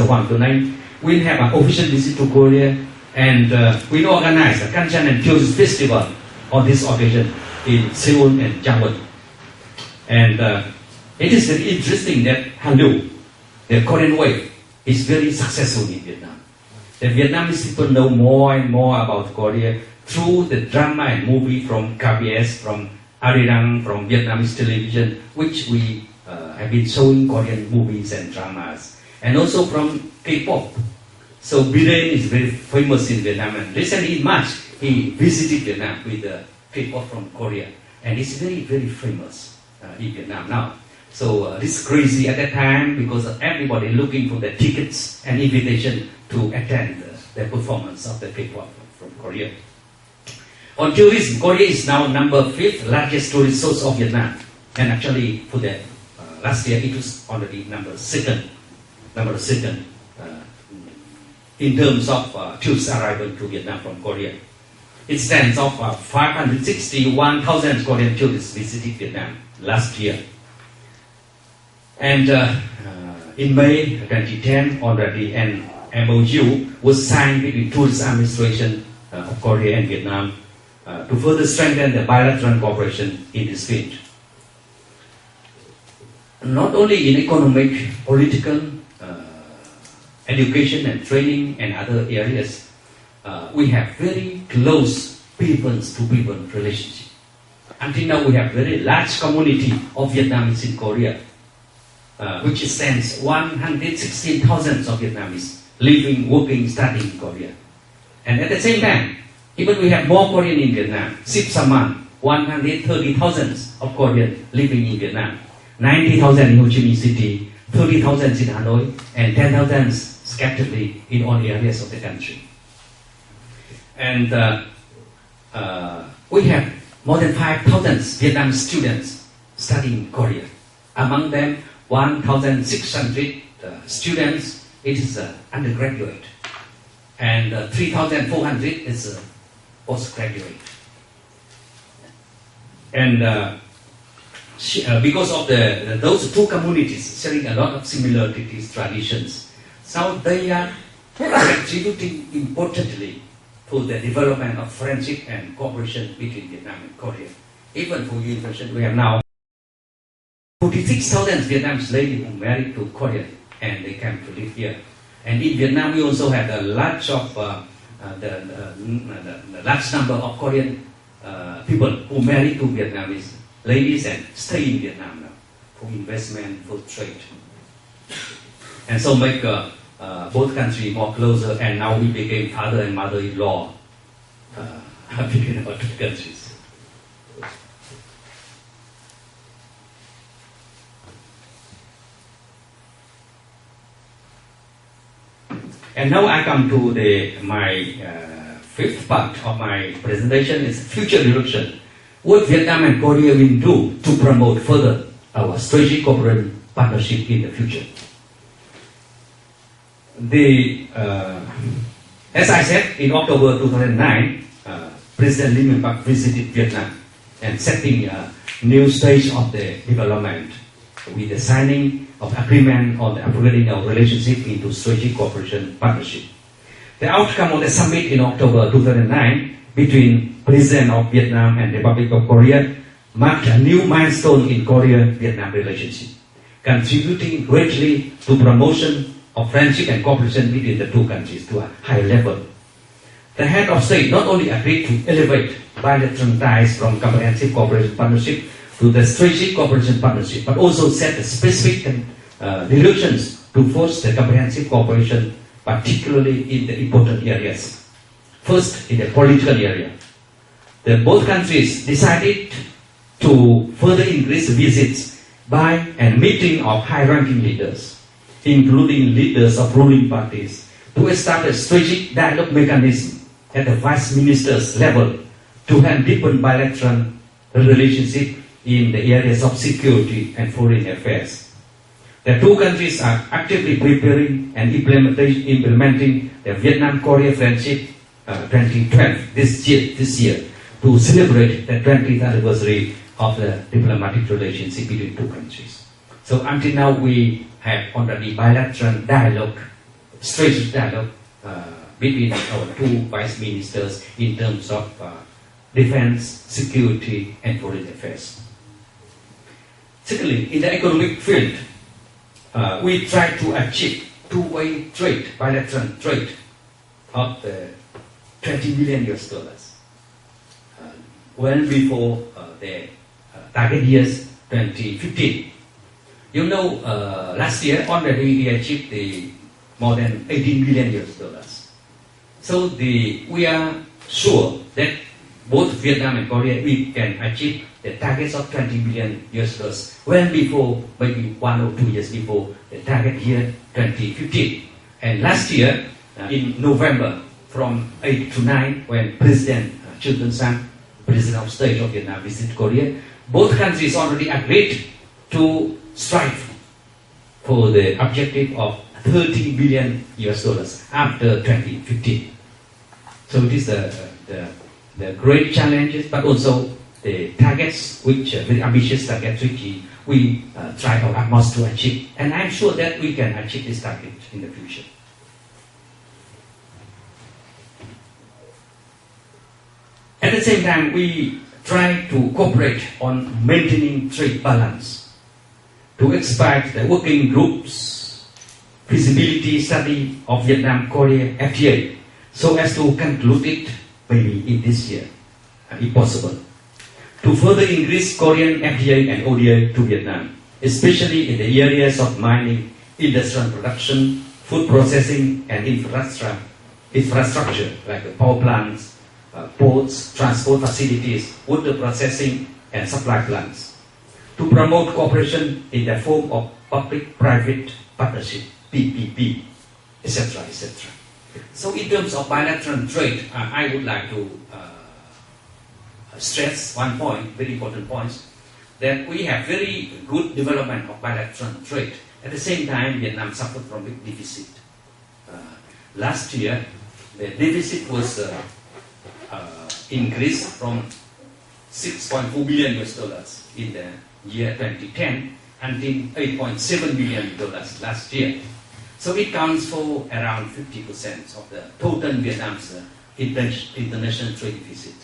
Hoàng Tuấn Anh, will have an official visit to Korea and will organize a Culture and Tourism Festival on this occasion in Seoul and Gangwon. And it is very interesting that Hallyu, the Korean wave, is very successful in Vietnam. The Vietnamese people know more and more about Korea through the drama and movie from KBS, from Arirang, from Vietnamese television, which we have been showing Korean movies and dramas, and also from K-pop. So Biren is very famous in Vietnam, and recently in March he visited Vietnam with the K-pop from Korea, and it's very, very famous in Vietnam now. So this is crazy at that time because everybody looking for the tickets and invitation to attend the performance of the K-pop from Korea. On tourism, Korea is now number 5th largest tourist source of Vietnam, and actually for the last year it was already number 2nd in terms of tourist arrival to Vietnam from Korea. It stands of 561,000 Korean tourists visited Vietnam last year. And in May 2010, already an MOU was signed between Tourist Administration of Korea and Vietnam to further strengthen the bilateral cooperation in this field. Not only in economic, political, education and training and other areas, we have very close people-to-people relationship. Until now, we have very large community of Vietnamese in Korea, which stands 116,000 of Vietnamese living, working, studying in Korea. And at the same time, even we have more Korean in Vietnam. Sip Saman, 130,000 of Korean living in Vietnam. 90,000 in Ho Chi Minh City, 30,000 in Hanoi, and 10,000 scattered in all areas of the country. And we have more than 5,000 Vietnamese students studying in Korea. Among them, 1,600 students, it is undergraduate, and 3,400 is postgraduate. And because of those two communities sharing a lot of similarities, traditions, so they are contributing importantly to the development of friendship and cooperation between Vietnam and Korea. Even for university, we have now 46,000 Vietnamese ladies who married to Korea and they came to live here. And in Vietnam, we also have the large number of Korean people who marry to Vietnamese ladies and stay in Vietnam now for investment, for trade. And so make both countries more closer, and now we became father and mother-in-law between our two countries. And now I come to my fifth part of my presentation is future direction. What Vietnam and Korea will do to promote further our strategic corporate partnership in the future. As I said, in October 2009, President Lee Myung-pak visited Vietnam and setting a new stage of the development with the signing of agreement on the upgrading our relationship into strategic cooperation partnership. The outcome of the summit in October 2009 between President of Vietnam and Republic of Korea marked a new milestone in Korea-Vietnam relationship, contributing greatly to promotion of friendship and cooperation between the two countries to a high level. The head of state not only agreed to elevate bilateral ties from comprehensive cooperation partnership to the strategic cooperation partnership, but also set the specific directions to foster the comprehensive cooperation, particularly in the important areas. First, in the political area, both countries decided to further increase visits by and meeting of high-ranking leaders, including leaders of ruling parties, to establish strategic dialogue mechanism at the vice ministers level to help deepen bilateral relationship in the areas of security and foreign affairs. The two countries are actively preparing and implementing the Vietnam-Korea Friendship 2012 this year to celebrate the 20th anniversary of the diplomatic relationship between two countries. So until now we have already bilateral dialogue, strategic dialogue between our two vice ministers in terms of defense, security, and foreign affairs. Secondly, in the economic field, we try to achieve two-way trade, bilateral trade of $20 billion well before the target years 2015. You know, last year already we achieved more than $18 billion. So we are sure that both Vietnam and Korea, we can achieve the targets of $20 billion well before, maybe 1 or 2 years before the target year 2015. And last year, in November, from 8 to 9, when President Trương Tân Sang, President of State of Vietnam, visited Korea, both countries already agreed to strive for the objective of $30 billion after 2015. So it is the great challenges, but also the targets, which very ambitious targets, which we try our utmost to achieve. And I'm sure that we can achieve this target in the future. At the same time, we try to cooperate on maintaining trade balance, to expect the working group's feasibility study of Vietnam-Korea FTA, so as to conclude it maybe in this year, if possible, to further increase Korean FTA and ODA to Vietnam, especially in the areas of mining, industrial production, food processing, and infrastructure like power plants, ports, transport facilities, water processing, and supply plants, to promote cooperation in the form of public-private partnership, PPP, etc., etc. So in terms of bilateral trade, I would like to stress one point, very important point. that we have very good development of bilateral trade. At the same time, Vietnam suffered from big deficit. Last year, the deficit was increased from 6.4 billion US dollars in the year 2010 until 8.7 billion dollars last year. So it counts for around 50% of the total Vietnam's international trade deficit.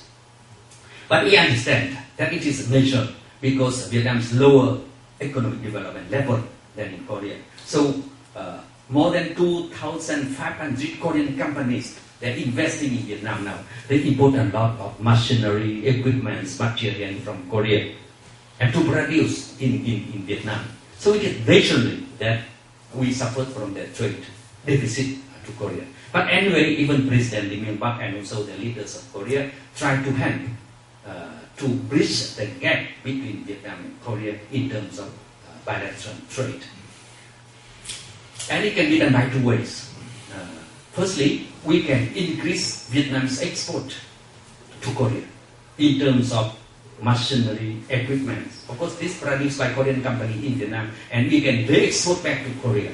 But we understand that it is measured because Vietnam's lower economic development level than in Korea. So more than 2,500 Korean companies, they're investing in Vietnam now. They import a lot of machinery, equipment, material from Korea and to produce in Vietnam. So it is naturally that we suffered from the trade deficit to Korea. But anyway, even President Lee Myung-bak and also the leaders of Korea tried to help to bridge the gap between Vietnam and Korea in terms of bilateral trade. And it can be done by two ways. Firstly, we can increase Vietnam's export to Korea in terms of machinery, equipment. Of course, this is produced by Korean company in Vietnam, and we can re-export back to Korea.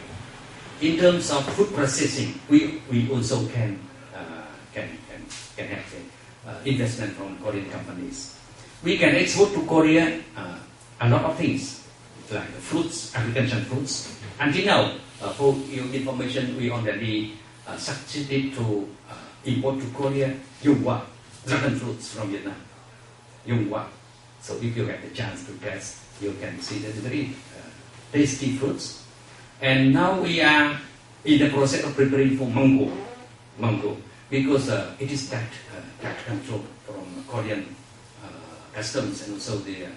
In terms of food processing, we also can have investment from Korean companies. We can export to Korea a lot of things, like fruits, agricultural fruits. Until now, for your information, we already succeeded to import to Korea Yungwa, dragon fruits from Vietnam. Yungwa. So if you have the chance to test, you can see that very tasty fruits. And now we are in the process of preparing for mango, because it is tax control from Korean customs and also the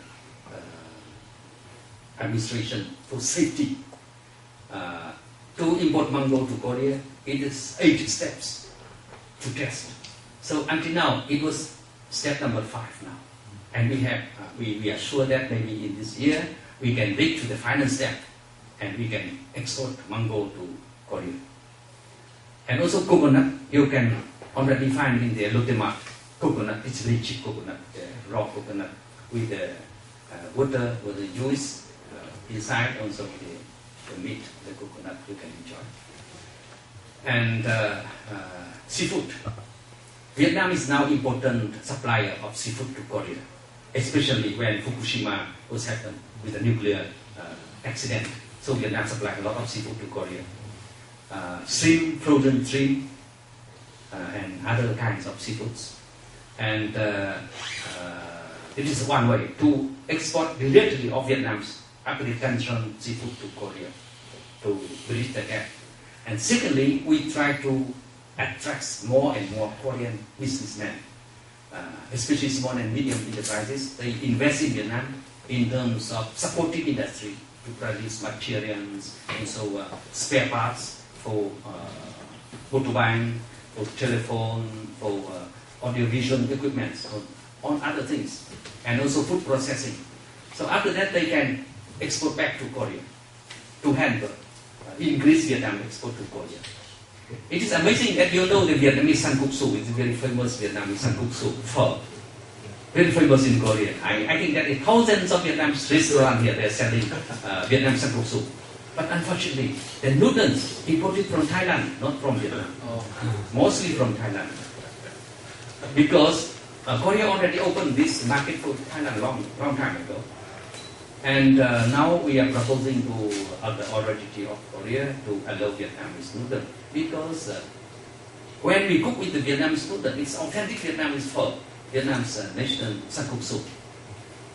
administration for safety. To import mango to Korea, it is 8 steps to test. So until now, it was step number 5 now. And we are sure that maybe in this year, we can reach to the final step and we can export mango to Korea. And also coconut, you can already find in the Lotte Mart. Coconut, it's very cheap coconut, raw coconut with the water or the juice inside, also the meat, the coconut you can enjoy. And seafood. Vietnam is now important supplier of seafood to Korea, especially when Fukushima was happened with a nuclear accident. So Vietnam supplied a lot of seafood to Korea. Shrimp, frozen shrimp, and other kinds of seafoods. And it is one way to export directly of Vietnam's agricultural seafood to Korea to bridge the gap. And secondly, we try to attract more and more Korean businessmen, especially small and medium enterprises. They invest in Vietnam in terms of supportive industry to produce materials, also spare parts for motorbike, for telephone, for audiovisual equipment, on other things, and also food processing. So after that, they can export back to Korea to help increase Vietnam export to Korea. It is amazing that you know the Vietnamese sankuksu is a very famous Vietnamese sankuksu pho, very famous in Korea. I think that in thousands of Vietnamese restaurants here they are selling Vietnamese sankuksu. But unfortunately, the noodles imported from Thailand, not from Vietnam, mostly from Thailand, because Korea already opened this market for Thailand long time ago. And now we are proposing to the authority of Korea to allow Vietnamese noodle, because when we cook with the Vietnamese noodle, it's authentic Vietnamese pho, Vietnam's national sankuksu.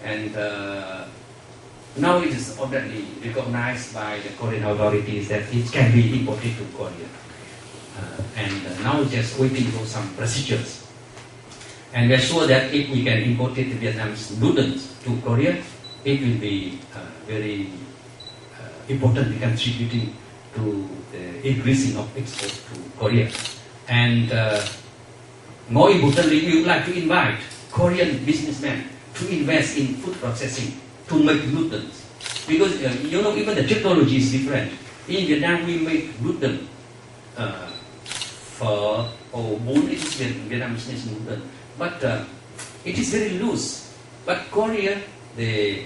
And now it is already recognized by the Korean authorities that it can be imported to Korea. And now just waiting for some procedures. And we are sure that if we can import the Vietnamese noodles to Korea, it will be very importantly contributing to the increasing of export to Korea. And more importantly, we would like to invite Korean businessmen to invest in food processing to make noodles. Because you know, even the technology is different. In Vietnam, we make noodle for bún, it is Vietnamese national noodle. But it is very loose. But Korea, the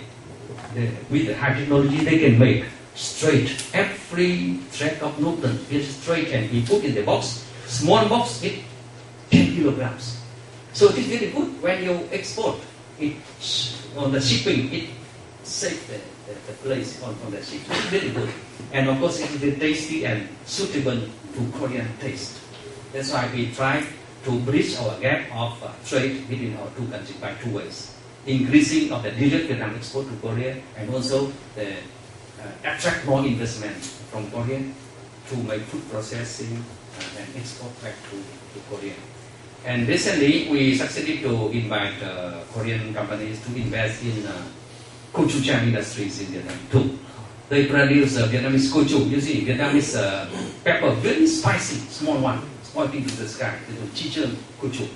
with the high technology, they can make straight every thread of Newton is straight and be put in the box. Small box, it 10 kilograms. So it is very good when you export it on the shipping. It saves the place on the ship. It's very good, and of course it is very tasty and suitable to Korean taste. That's why we try to bridge our gap of trade between our two countries by two ways: increasing of the direct Vietnam export to Korea, and also the attract more investment from Korea to make food processing and export back to Korea. And recently, we succeeded to invite Korean companies to invest in gochujang industries in Vietnam too. They produce Vietnamese gochu. You see, Vietnamese pepper, very spicy, small one, pointing to the sky. Chichen gochu,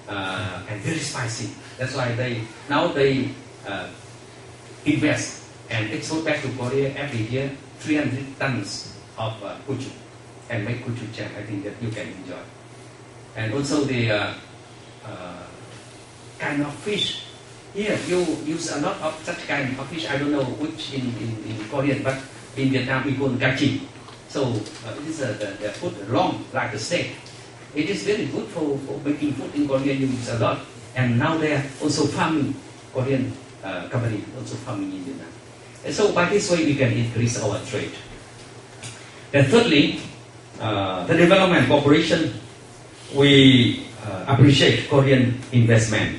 and very spicy. That's why they invest and export back to Korea every year 300 tons of gochu and make gochujang. I think that you can enjoy. And also the kind of fish. Here you use a lot of such kind of fish. I don't know which in Korean, but in Vietnam we call gachi. So it is the food long like a steak. It is very good for making food in Korea. You use a lot, and now they are also farming. Korean company also farming in Vietnam. And so by this way we can increase our trade. And thirdly, the development cooperation. We appreciate Korean investment,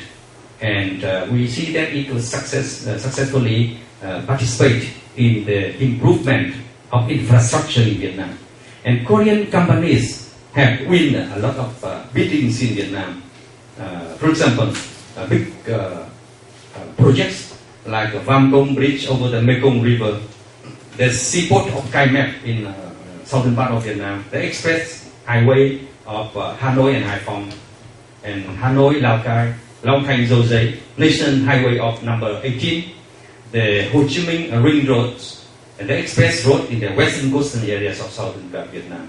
and we see that it was successfully participate in the improvement of infrastructure in Vietnam. And Korean companies have won a lot of biddings in Vietnam. For example, big projects like the Vam Công Bridge over the Mekong River, the seaport of Cai Mep in southern part of Vietnam, the express highway of Hanoi and Haiphong, and Hanoi, Lao Cai, Long Thanh Dầu Giấy, Nation Highway of number 18, the Ho Chi Minh Ring Roads, and the express road in the western coastal areas of southern Vietnam,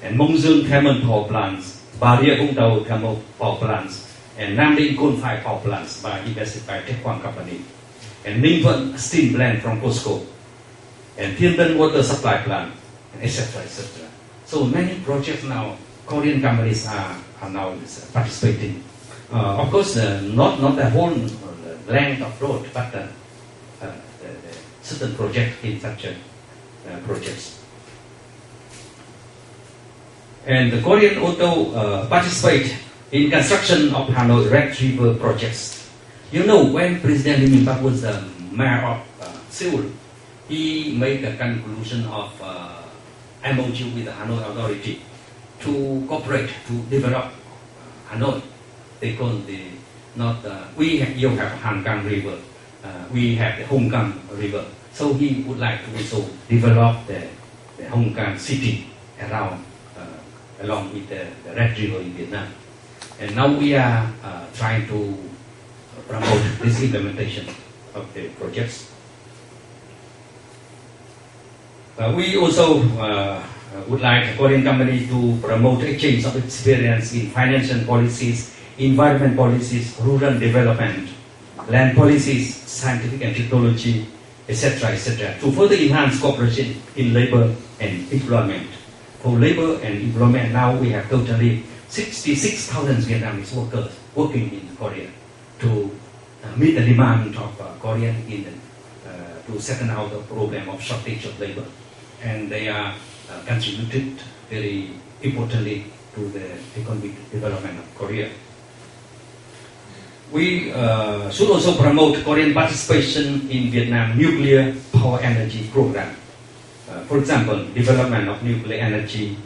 and Mông Dương Thermal Power Plants, Bà Rịa Vũng Tàu Thermal Power Plants, and Nam Định Coal Fire Power Plants by invested by Tech Quang Company, and Ninh Thuận Steam Plant from COSCO, and Thiên Tân Water Supply Plant, etc., etc. So many projects now. Korean companies are now participating. Of course, not the whole length of road, but the certain project in such projects. And the Korean also participate in construction of Hanoi Red River projects. You know, when President Lee Myung-pak was the mayor of Seoul, he made a conclusion of MOU with the Hanoi authority to cooperate to develop Hanoi. They call you have Han Cang River, we have the Hong Kong River. So he would like to also develop the Hong Kong city around along with the Red River in Vietnam. And now we are trying to promote this implementation of the projects. We also would like Korean companies to promote exchange of experience in financial policies, environment policies, rural development, land policies, scientific and technology, etc., to further enhance cooperation in labor and employment. For labor and employment, now we have totally 66,000 Vietnamese workers working in Korea to meet the demand of Korean to settle out the problem of shortage of labor. And they are contributed very importantly to the economic development of Korea. We should also promote Korean participation in Vietnam nuclear power energy program. For example, development of nuclear energy,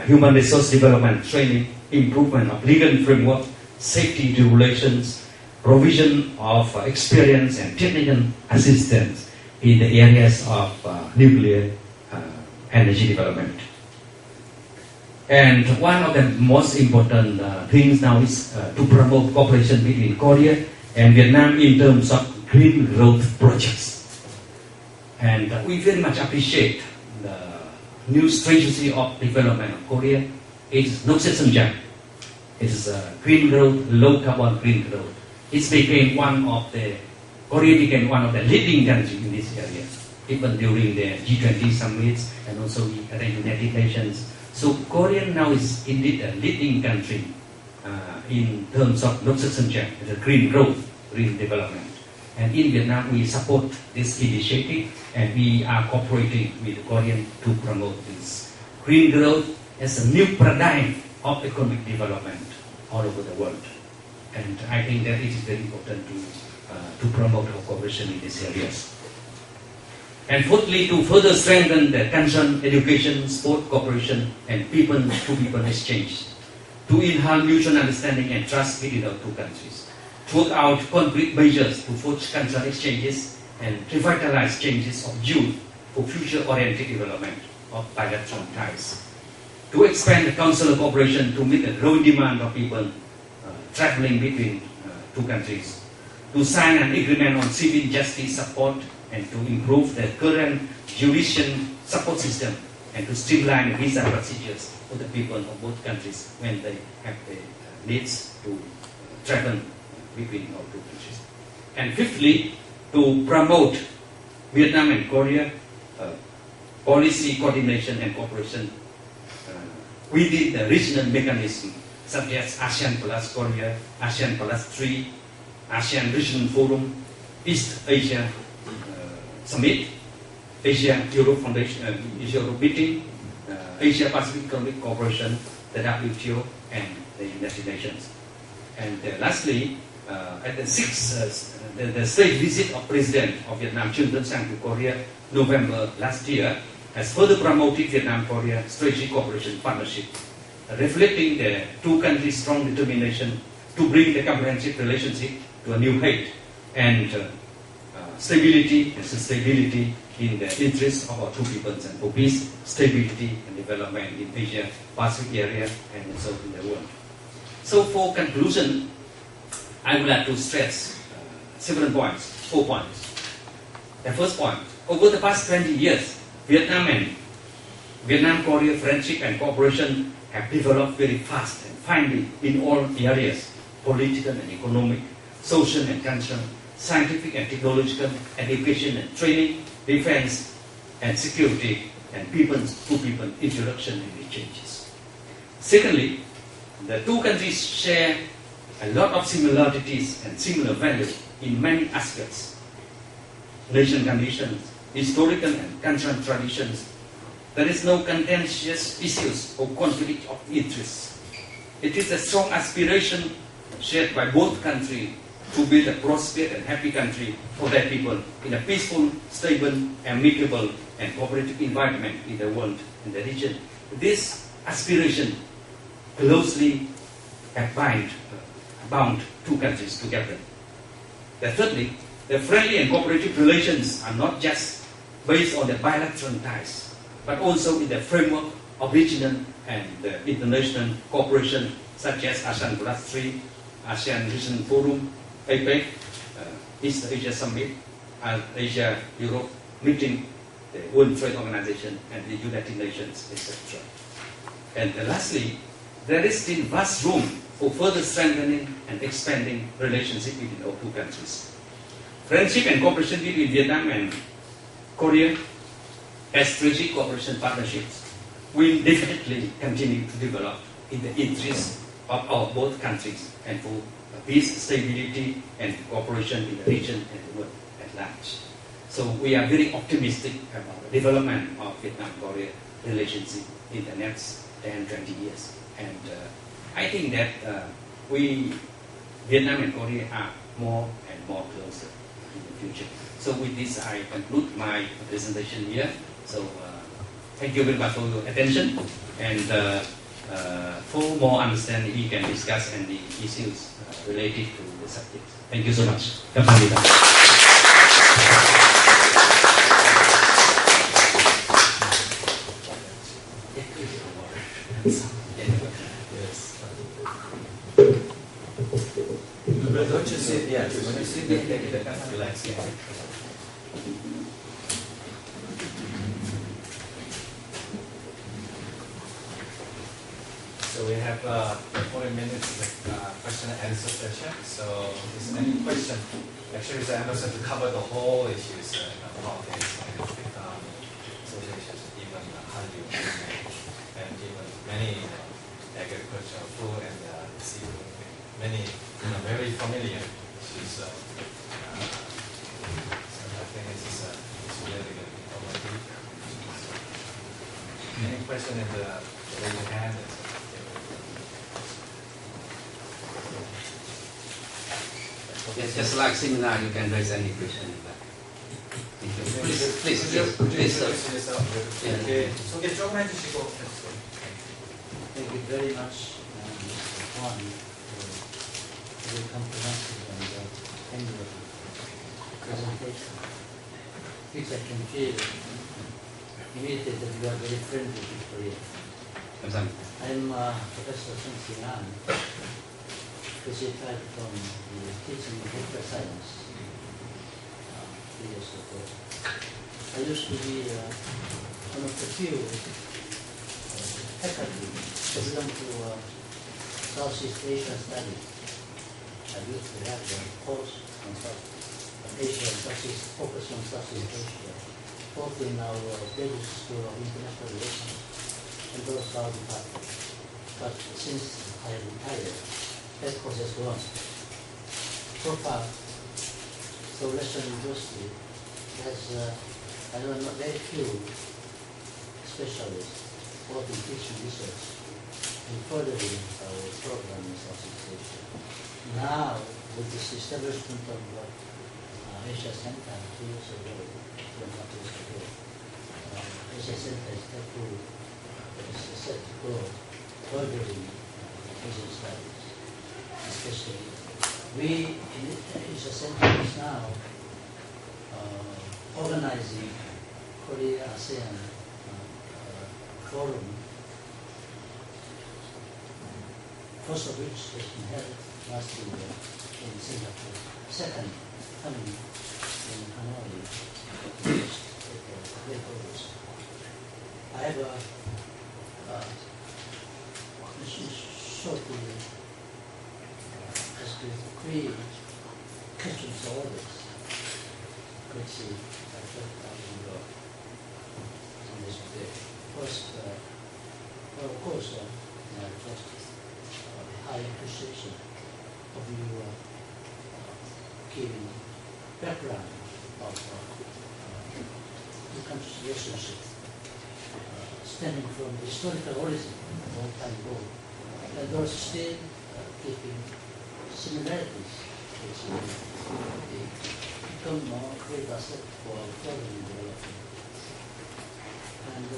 human resource development training, improvement of legal framework, safety regulations, provision of experience and technical assistance in the areas of nuclear energy development. And one of the most important things now is to promote cooperation between Korea and Vietnam in terms of green growth projects. And we very much appreciate the new strategy of development of Korea. It is no It is green growth, low carbon green growth. It became one of the Korea became one of the leading countries in this area, even during the G20 summits and also at the United Nations. So Korea now is indeed a leading country in terms of the green growth, green development. And in Vietnam, we support this initiative, and we are cooperating with Korea to promote this green growth as a new paradigm of economic development all over the world. And I think that it is very important to promote our cooperation in these areas. And fourthly, to further strengthen the concern, education, sport cooperation, and people-to-people exchange, to enhance mutual understanding and trust between our two countries, to work out concrete measures to forge concern exchanges and revitalize changes of youth for future-oriented development of bilateral ties, to expand the consular cooperation to meet the growing demand of people traveling between two countries, to sign an agreement on civil justice support and to improve the current judicial support system and to streamline visa procedures for the people of both countries when they have the needs to travel between our two countries. And fifthly, to promote Vietnam and Korea policy coordination and cooperation within the regional mechanism such as ASEAN plus Korea, ASEAN plus 3, ASEAN Regional Forum, East Asia Summit, Asia-Europe Foundation, Asia-Europe Meeting, Asia-Pacific Economic Cooperation, the WTO, and the United Nations. And lastly, at the state visit of President of Vietnam, Trương Tấn Sang to Korea, November last year, has further promoted Vietnam-Korea strategic cooperation partnership, reflecting the two countries' strong determination to bring the comprehensive relationship to a new height and stability and sustainability in the interest of our two peoples and for peace, stability and development in Asia, Pacific area and also in the world. So for conclusion, I would like to stress several points, 4 points. The first point, over the past 20 years, Vietnam-Korea friendship and cooperation have developed very fast and finely in all areas, political and economic, social and cultural, scientific and technological, education and training, defense and security, and people-to-people interaction and exchanges. Secondly, the two countries share a lot of similarities and similar values in many aspects. Nation conditions, historical and cultural traditions. There is no contentious issues or conflict of interest. It is a strong aspiration shared by both countries to build a prosperous and happy country for their people in a peaceful, stable, amicable, and cooperative environment in the world and the region. This aspiration closely bound two countries together. Thirdly, the friendly and cooperative relations are not just based on the bilateral ties, but also in the framework of regional and international cooperation such as ASEAN Plus 3, ASEAN Regional Forum, APEC, East Asia Summit, Asia-Europe Meeting, the World Trade Organization, and the United Nations, etc. And lastly, there is still vast room for further strengthening and expanding relationship between our two countries. Friendship and cooperation between Vietnam and Korea as strategic cooperation partnerships will definitely continue to develop in the interest of our both countries and for peace, stability, and cooperation in the region and the world at large. So we are very optimistic about the development of Vietnam-Korea relationship in the next 10-20 years. And I think that Vietnam and Korea are more and more closer in the future. So with this, I conclude my presentation here. So thank you very much for your attention. And for more understanding, we can discuss any issues related to the subject. Thank you so much. Don't you sit? Yes. When you sit, take it and relax. Yeah. So So we have 40 minutes question and answer session. So if there's any question, actually the ambassador to cover the whole issues, politics, associations, even Hallyu, and even many agricultural, food and seafood, many very familiar issues. So I think it's really good informative. Any question in the raise your hand? Yes, just like seminar, you can raise any question in that. Please, sir. 네, 소개 조금 해주시고. Thank you very much for very comprehensive and tender presentation, which I can feel immediately that you are very friendly to Korea. I'm Professor Sun Si-an, specified from the teaching computer science 3 years ago. I used to be one of the few faculty belong to Southeast Asian studies. I used to have a course on Asia and Southeast, focus on Southeast Asia, both in our Davis School of International Relations and also our department. But since I retired, that course has gone. So far, the Western University has, I don't know, very few specialists both in teaching research and furthering our program in Southeast Asia. Now, with this establishment of Asia Center 2 years ago, 2.5 years ago, Asia Center is set to go furthering Asian studies, especially. We in Asia Center is now organizing Korea ASEAN forum, first of which has been held last year in Singapore, second coming in Hanoi, late August. I have shortly asked you 3 questions or orders, which I thought I would on this day. First, well, of course, just high appreciation of you giving background of the country's relationship, stemming from the historical origin a long time ago, and also still keeping similarities, which become more great asset for further development. And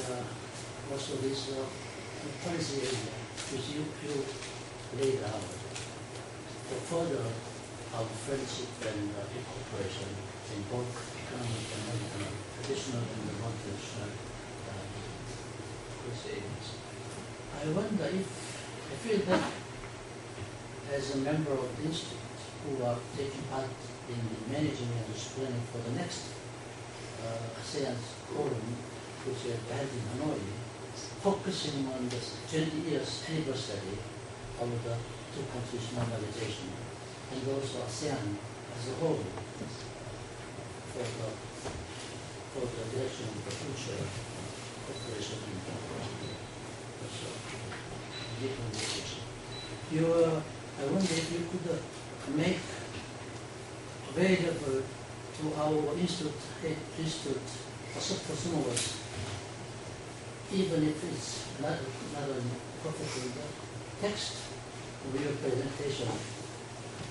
also this policy area which you laid out for further our friendship and cooperation in both economic and traditional and non-traditional areas. I wonder if, I feel that as a member of the institute who are taking part in the managing and planning for the next ASEAN forum, which we have held in Hanoi, focusing on the 20 years anniversary of the 2 countries' normalization, and also ASEAN as a whole for the direction of the future cooperation in also different direction. I wonder if you could make available to our institute for some of us, even if it's not a perfectly text of your presentation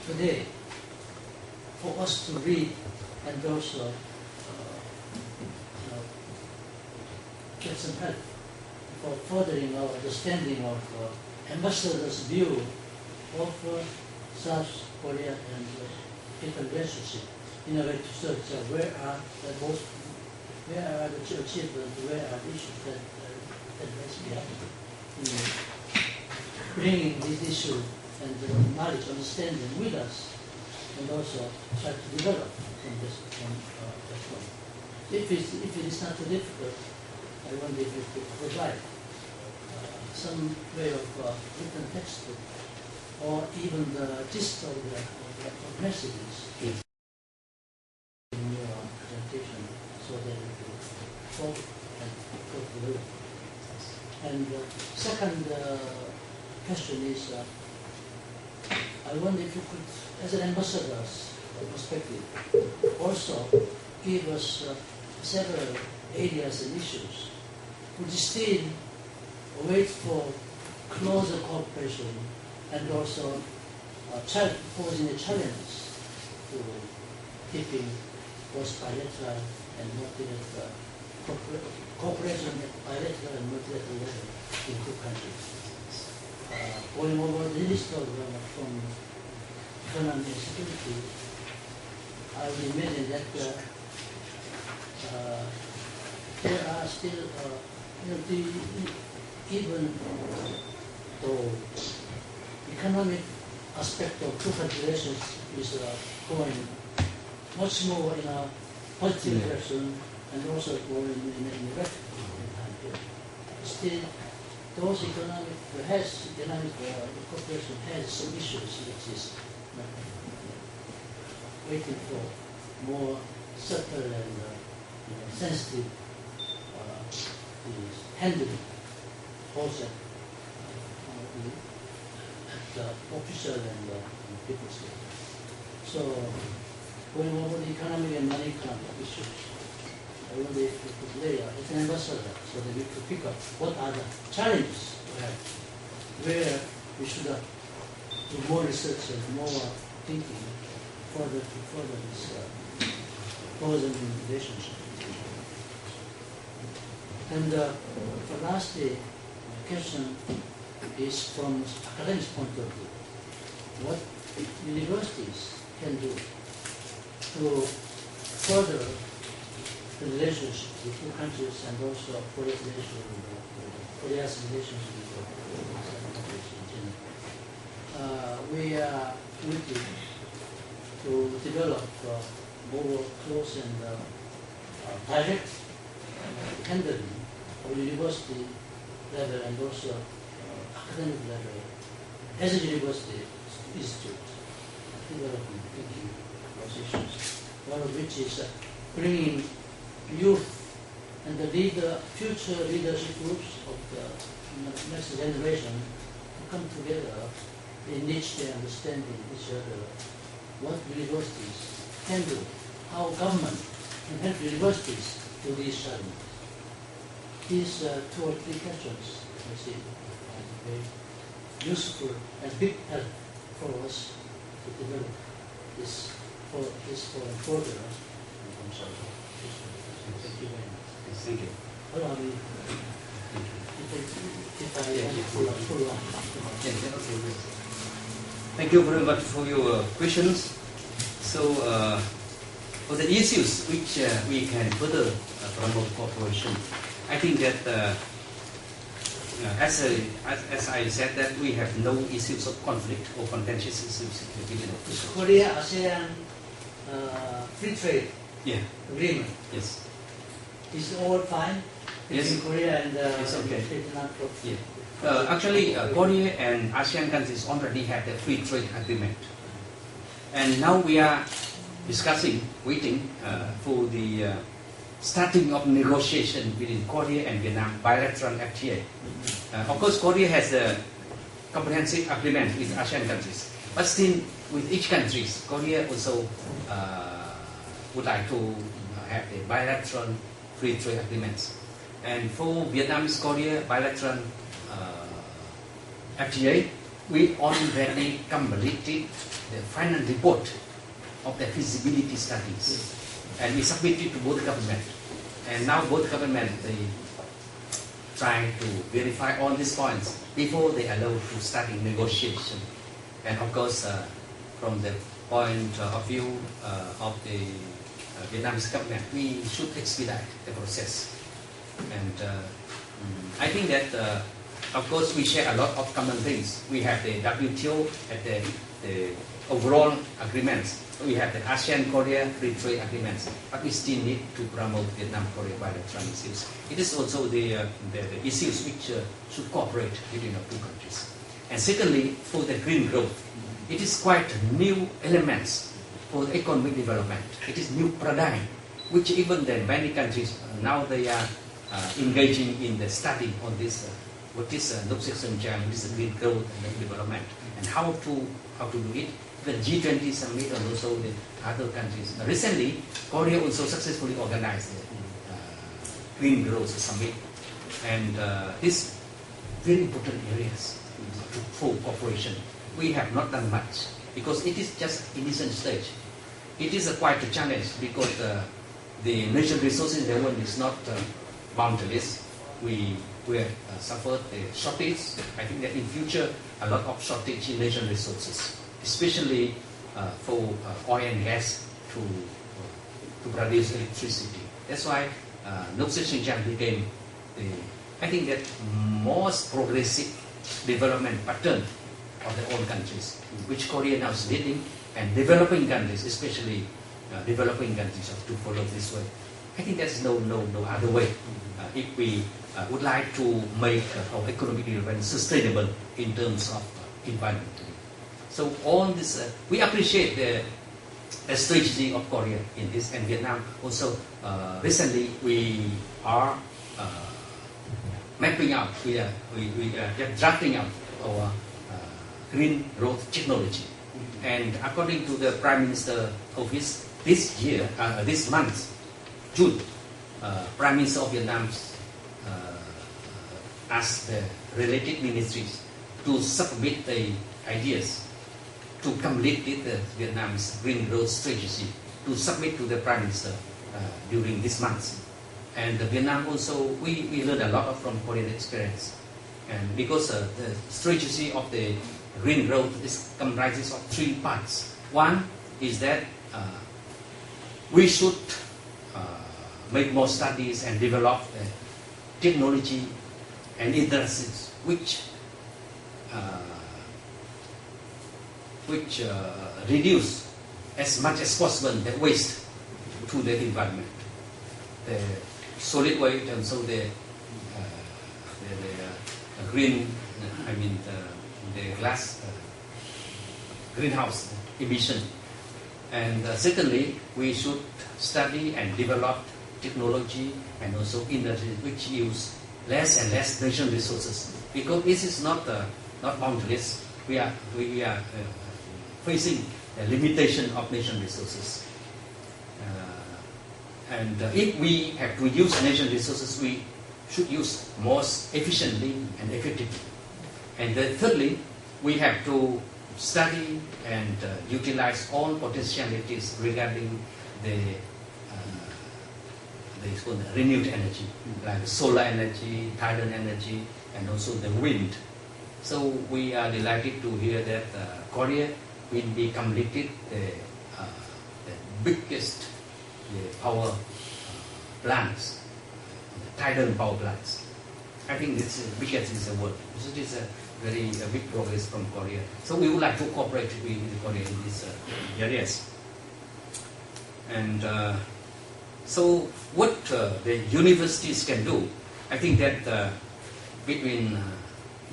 today, for us to read and also get some help for furthering our understanding of ambassador's view of South Korea and different relationship, in a way to search where are the achievements, where are the issues that must be happening. Bringing this issue and knowledge, understanding with us, and also try to develop from this point. If it is not too difficult, I wonder if you could provide some way of written textbook or even the gist of the messages Yes. in your presentation so that it will follow and go through. And second question is, I wonder if you could, as an ambassador's perspective, also give us several areas and issues. Would you still wait for closer cooperation and also posing a challenge to keeping both bilateral and multilateral cooperation at bilateral and multilateral level in two countries? Going over the list of from economy and security, I would imagine that there are still, even though economic aspect of two country relations is going much more in a positive direction and also going in a rapid time. Still, those economic cooperation has some issues which is waiting for more subtle and sensitive handling also at the official and people's level. So, going over the economic and non-economic issues, I wonder if we could lay out as an ambassador so that we could pick up what are the challenges we have, where we should do more research and more thinking further to further this close relationship. And the last question is from academic point of view. What universities can do to further the relationship with two countries and also Korea's relationship with other countries in general. We are looking to develop more close and direct handling of university level and also academic level as a university institute, developing thinking those issues. One of which is bringing youth and the future leadership groups of the next generation to come together in which they understanding each other what universities can do, how government can help universities to these challenges. These 2 or 3 questions, I see, are very useful and big help for us to develop this foreign program. Thank you very much. Thank you. Allow me, if I follow up. Thank you very much for your questions. So, for the issues which we can further promote cooperation, I think that as I said that we have no issues of conflict or contentious issues within the Korea ASEAN free trade agreement. Yes. Is all fine between Korea and it's okay. Vietnam? Yeah. Actually, Korea and ASEAN countries already have the free trade agreement, and now we are discussing, waiting for the starting of negotiation between Korea and Vietnam bilateral FTA. Of course, Korea has a comprehensive agreement with ASEAN countries, but still with each country, Korea also would like to have a bilateral free trade agreements. And for Vietnam's Korea bilateral FTA, we already completed the final report of the feasibility studies, and we submitted to both governments. And now both governments, they try to verify all these points before they allow to start in negotiation. And of course, from the point of view of the Vietnamese government, we should expedite the process. And I think that, of course, we share a lot of common things. We have the WTO at the overall agreements. We have the ASEAN-Korea Free Trade Agreements, but we still need to promote Vietnam-Korea bilateral issues. It is also the issues which should cooperate between the two countries. And secondly, for the green growth, it is quite new elements for the economic development. It is new paradigm, which even then many countries now they are engaging in the study on this. What is Nupsik Sunjang, this green growth and development, and how to do it. The G20 summit and also the other countries. Recently, Korea also successfully organized the Green Growth Summit, and these very important areas for cooperation. We have not done much because it is just initial stage. It is quite a challenge because the natural resources level is not boundless. We have suffered the shortage. I think that in future a lot of shortage in natural resources, especially for oil and gas to produce electricity. That's why Nupsik Sunjang became I think that most progressive development pattern of the old countries, which Korea now is leading, and developing countries, especially developing countries, have to follow this way. I think there's no other way if we would like to make our economic development sustainable in terms of environment. So all this, we appreciate the strategy of Korea in this, and Vietnam also. Recently, we are mapping out, we are drafting out our green growth technology. And according to the Prime Minister office, this month, June, Prime Minister of Vietnam asked the related ministries to submit the ideas to complete the Vietnam's green growth strategy, to submit to the Prime Minister during this month. And Vietnam also, we learned a lot from Korean experience. And because the strategy of the green growth comprises of 3 parts. One is that we should make more studies and develop technology and industries which reduce as much as possible the waste to the environment, the solid waste, and so the green, the glass greenhouse emission. And secondly, we should study and develop technology and also industry which use less and less natural resources, because this is not boundless. We are facing a limitation of natural resources, and if we have to use natural resources, we should use most efficiently and effectively. And then thirdly, we have to study and utilize all potentialities regarding the renewed energy, like solar energy, tidal energy, and also the wind. So we are delighted to hear that Korea will be completed the biggest power plants, the tidal power plants. I think this is biggest in the world. So it is a very big progress from Korea. So we would like to cooperate with Korea in these areas. And so what the universities can do, I think that between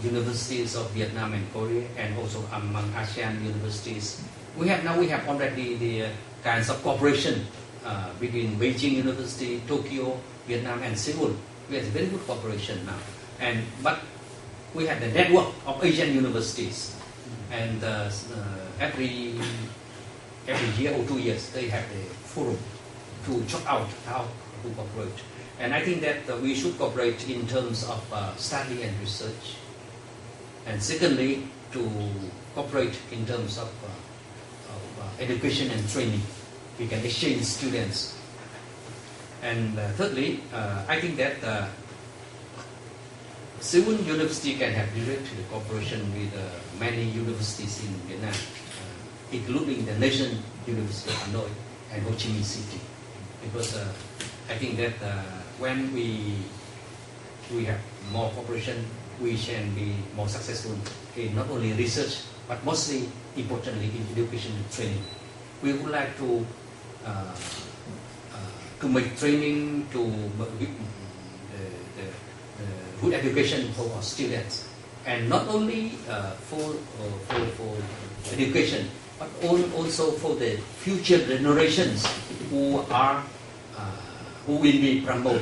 universities of Vietnam and Korea, and also among ASEAN universities, we have already the kinds of cooperation between Beijing University, Tokyo, Vietnam, and Seoul. We have very good cooperation now. But we have the network of Asian universities, and every year or 2 years they have the forum to check out how to cooperate. And I think that we should cooperate in terms of study and research. And secondly, to cooperate in terms of education and training. We can exchange students. And thirdly, I think that Seoul University can have direct cooperation with many universities in Vietnam, including the National University of Hanoi and Ho Chi Minh City. Because I think that when we have more cooperation, we can be more successful in not only research but mostly importantly in education and training. We would like to make training to the good education for our students, and not only for education, but also for the future generations who will be promote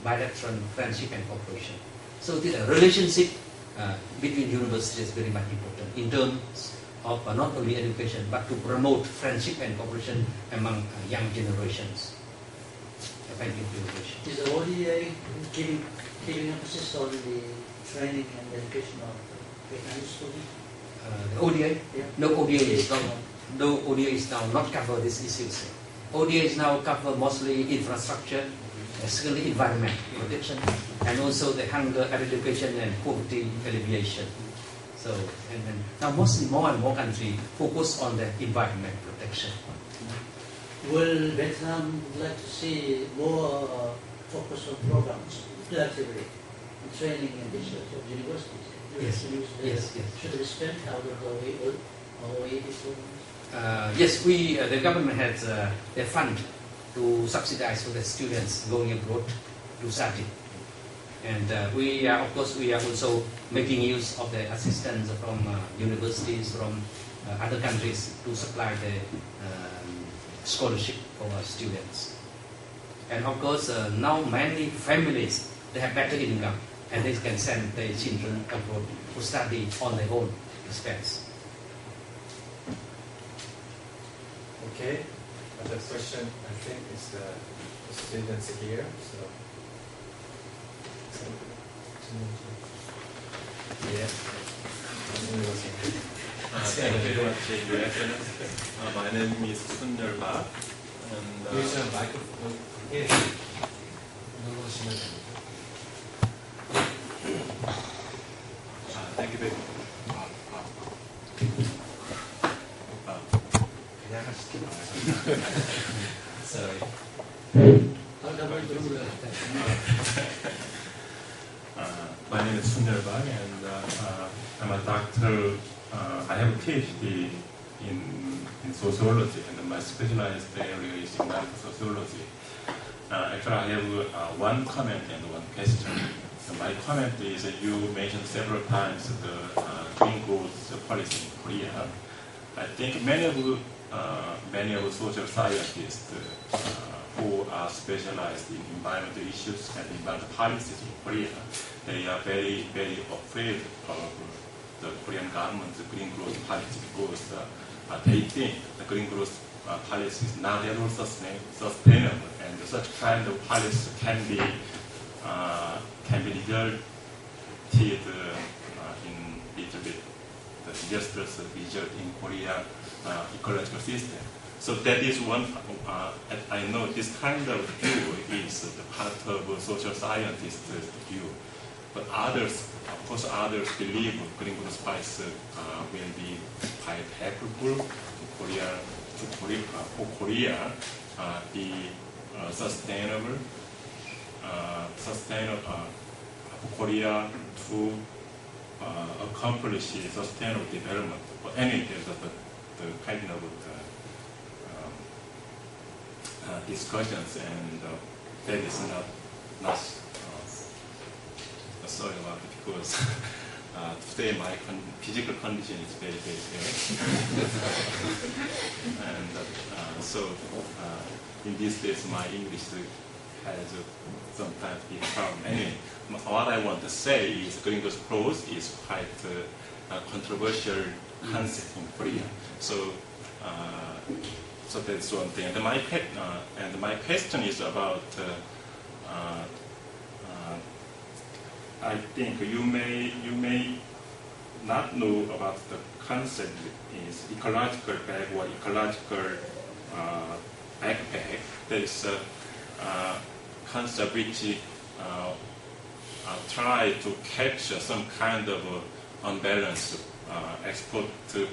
bilateral friendship and cooperation. So the relationship between universities is very much important in terms of not only education but to promote friendship and cooperation among young generations. Thank you for your question. Is the ODA giving emphasis on the training and education of Vietnamese students? The ODA? Yeah. No, ODA is now not cover these issues. ODA is now cover mostly infrastructure, secondly environment protection, and also the hunger eradication and poverty alleviation. So, and then now mostly more and more countries focus on the environment protection. Will Vietnam like to see more focus on programs, relatively, and training and research of universities? Yes. Should they spend out of the OED programs? Yes, the government has a fund to subsidize for the students going abroad to study. And we are also making use of the assistance from universities from other countries to supply the scholarship for our students. And of course, now many families, they have better income and they can send their children abroad to study on their own expense. Okay, the question I think is the students here. Yes. Thank you very much, Your Excellency. My name is Sun Yeol-ba, and Use the microphone. Yes. 누르시면 됩니다. thank you very much. 그냥 하시죠. Sorry. My name is Sun Yeol-ba, and I'm a doctor. I have a PhD in sociology, and my specialized area is American sociology. Actually, I have one comment and one question. So my comment is you mentioned several times the green growth policy in Korea. I think many of social scientists who are specialized in environmental issues and environmental policies in Korea, they are very, very afraid of the Korean government's green growth policy because they think the green growth policy is not at all sustainable, and such kind of policy can be resulted in little bit the disastrous result in Korea ecological system. So that is one. I know this kind of view is the part of social scientists' view, but others, of course, others believe green growth policy will be quite helpful to Korea be sustainable for Korea to accomplish sustainable development. But anyway, the kind of discussions, and that is not sorry about it, because today my physical condition is very, very bad. And so in these days my English has sometimes been a problem. Anyway, what I want to say is green growth is quite a controversial concept in Korea. So that's one thing. And my question is about. I think you may not know about the concept is ecological bag or ecological backpack. There is a concept which try to capture some kind of unbalanced export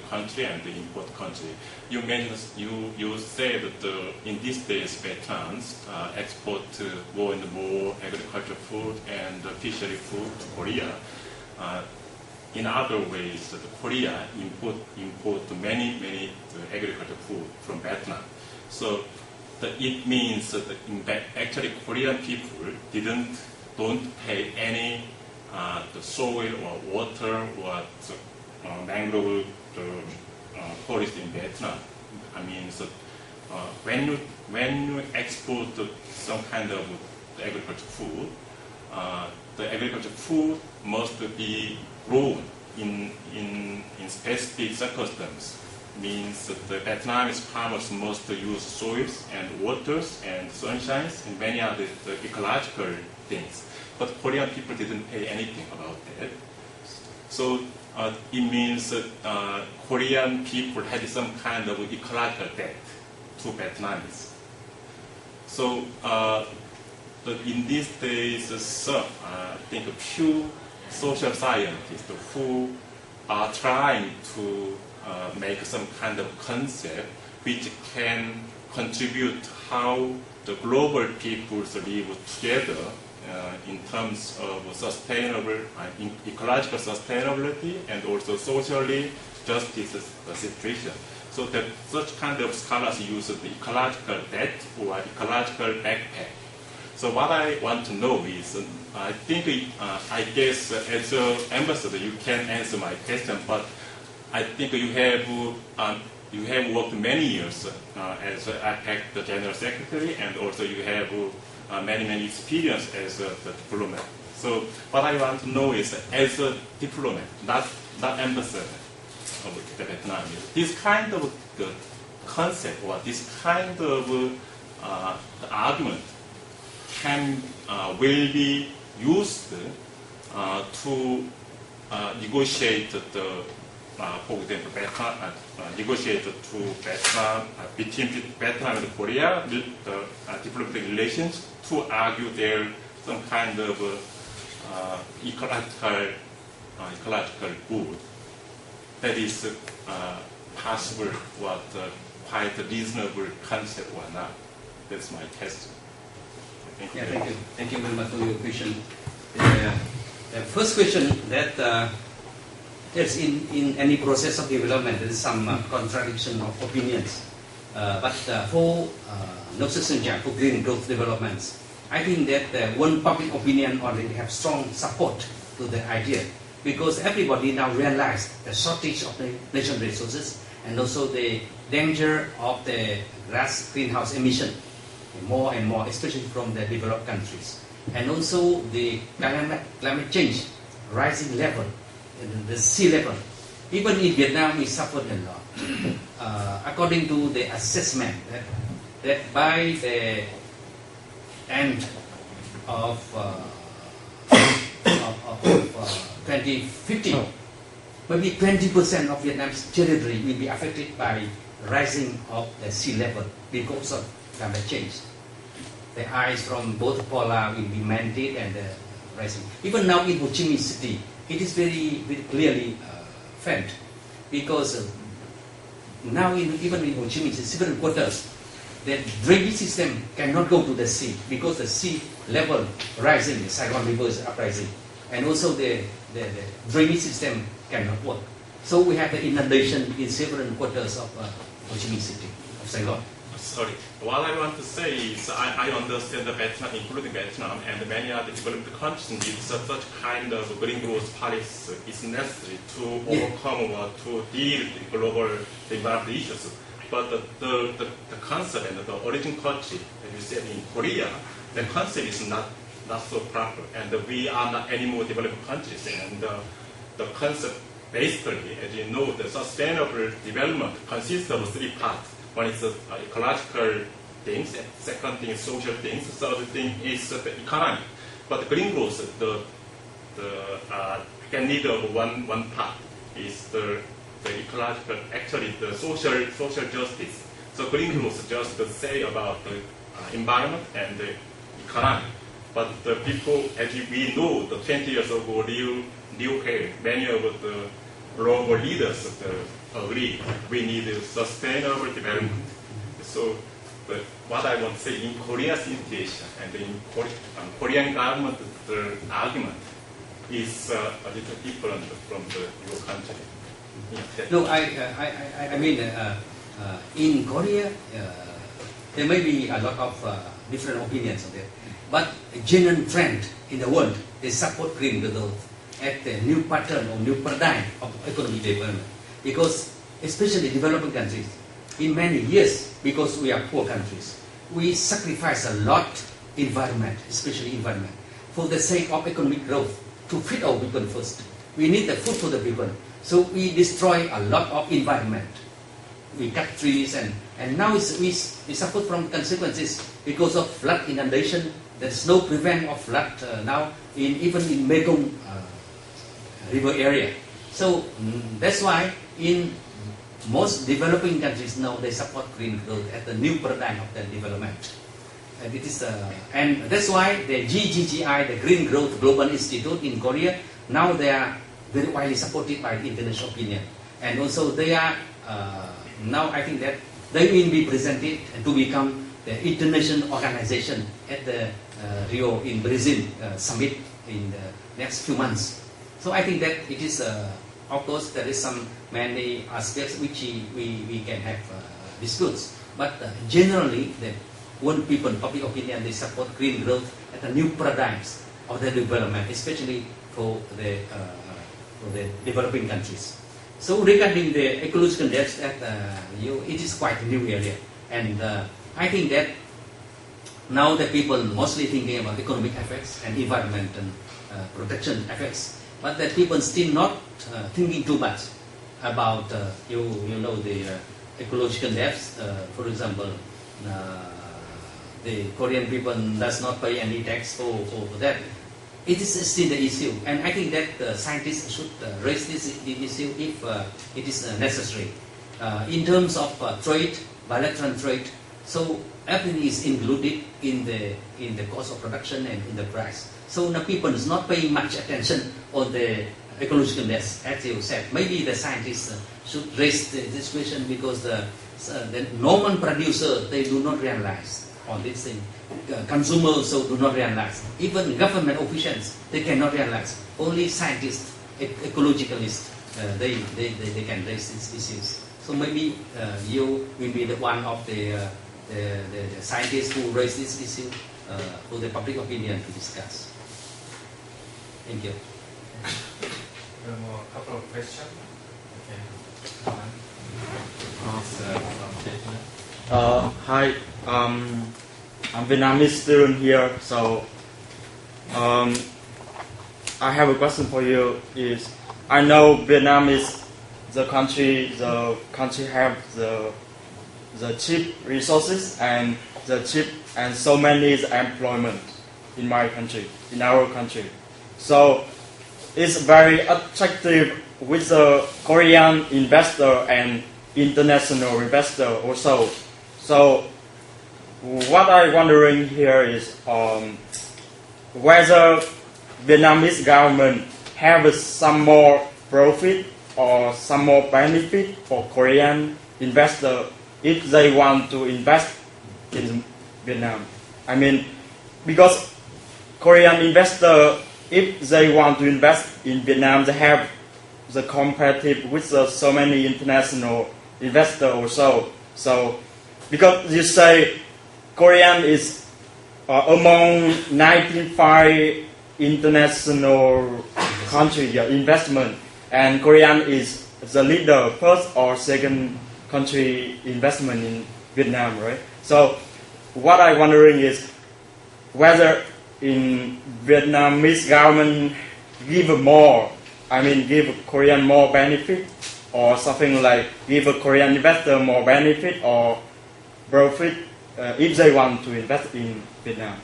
country and import country. You mentioned, you said that in these days Vietnam export more and more agricultural food and fishery food to Korea. in other ways, Korea import many agricultural food from Vietnam. So it means that actually Korean people don't pay any the soil or water or mangrove forest in Vietnam. I mean, so when you export some kind of agricultural food, the agricultural food must be grown in specific circumstances. Means that the Vietnamese farmers must use soils and waters and sunshines and many other ecological things. But Korean people didn't pay anything about that. So it means that Korean people had some kind of ecological debt to Vietnamese. So in these days, I think a few social scientists who are trying to make some kind of concept which can contribute how the global peoples live together in terms of sustainable, ecological sustainability and also socially justice situation. So that such kind of scholars use the ecological debt or ecological backpack. So what I want to know is, I guess as an ambassador you can answer my question, but I think you have worked many years as APEC, the General Secretary, and also you have many experience as a diplomat. So what I want to know is, as a diplomat, not ambassador of the Vietnam, this kind of concept or this kind of argument will be used to negotiate the, for example, negotiate to Vietnam, between Vietnam and Korea, the diplomatic relations, to argue there some kind of ecological good that is possible, what quite a reasonable concept or not. That's my question. Thank you. Yeah, thank you very much for your question. The first question that there's in any process of development there is some contradiction of opinions, but for for green growth developments, I think that one public opinion already have strong support to the idea, because everybody now realize the shortage of the natural resources and also the danger of the greenhouse emission more and more, especially from the developed countries, and also the climate change, rising level, the sea level. Even in Vietnam, we suffered a lot. According to the assessment that by the end of 2050, maybe 20% of Vietnam's territory will be affected by rising of the sea level because of climate change. The ice from both polar will be melted and rising. Even now in Ho Chi Minh City, it is very clearly felt, because now even in Ho Chi Minh, several quarters, the drainage system cannot go to the sea because the sea level rising, the Saigon River is uprising, and also the drainage system cannot work. So we have the inundation in several quarters of Ho Chi Minh City, of Saigon. Sorry. What I want to say is, I understand that Vietnam, including Vietnam and many other developed countries, need such kind of green growth policy is necessary to overcome or to deal with global environmental issues. But the concept and the origin country, as you said in Korea, the concept is not so proper, and we are not anymore developed countries. And the concept, basically, as you know, the sustainable development consists of three parts. One is ecological things, second thing is social things, third thing is the economy. But the green growth, can need of one part is the ecological, actually the social justice. So green growth just say about the environment and the economy. But the people, as we know, the 20 years ago, many of the global leaders agree we need a sustainable development. So what I want to say in Korea's situation and in Korean government, the argument is a little different from your country. No, I mean, in Korea, there may be a lot of different opinions on that. But a general trend in the world, they support green growth at the new pattern or new paradigm of economic development. Because especially developing countries, in many years, because we are poor countries, we sacrifice a lot environment, especially environment, for the sake of economic growth, to feed our people first. We need the food for the people. So we destroy a lot of environment. We cut trees and now we suffer from consequences because of flood inundation. There's no prevent of flood now even in Mekong river area. So that's why in most developing countries now they support green growth as the new paradigm of their development. And it is and that's why the GGGI, the Green Growth Global Institute in Korea, now they are very widely supported by the international opinion. And also they are now I think that they will be presented to become the international organization at the Rio in Brazil summit in the next few months. So I think that it is, of course, there is some many aspects which we can have disputes. But generally, the world people, public opinion, they support green growth at the new paradigms of the development, especially for the developing countries. So regarding the ecological depth, it is quite a new area, and I think that now the people mostly thinking about economic effects and environmental protection effects, but that people still not thinking too much about the ecological depths. For example, the Korean people does not pay any tax for that. It is still the issue, and I think that scientists should raise this issue if it is necessary. In terms of trade, bilateral trade, so everything is included in the cost of production and in the price. So the people is not paying much attention on the ecological depth, as you said. Maybe the scientists should raise this question because the normal producer, they do not realize on this thing. Consumers also do not realize. Even government officials, they cannot realize. Only scientists, ecologicalists, they can raise these issues. So maybe you will be the one of the scientists who raise this issue for the public opinion to discuss. Thank you. A couple of questions. Okay. Hi, I'm Vietnamese student here, so I have a question for you. Is I know Vietnam is the country have the cheap resources and the cheap and so many employment in my country, in our country. So it's very attractive with the Korean investor and international investor also. So what I'm wondering here is whether Vietnamese government have some more profit or some more benefit for Korean investor if they want to invest in Vietnam. I mean, because Korean investor, if they want to invest in Vietnam, they have the competitive with so many international investors also. So, because you say Korean is among 95 international country investment, and Korean is the leader, first or second country investment in Vietnam, right? So, what I'm wondering is whether in Vietnamese government give Korean more benefit or something like give a Korean investor more benefit or profit if they want to invest in Vietnam.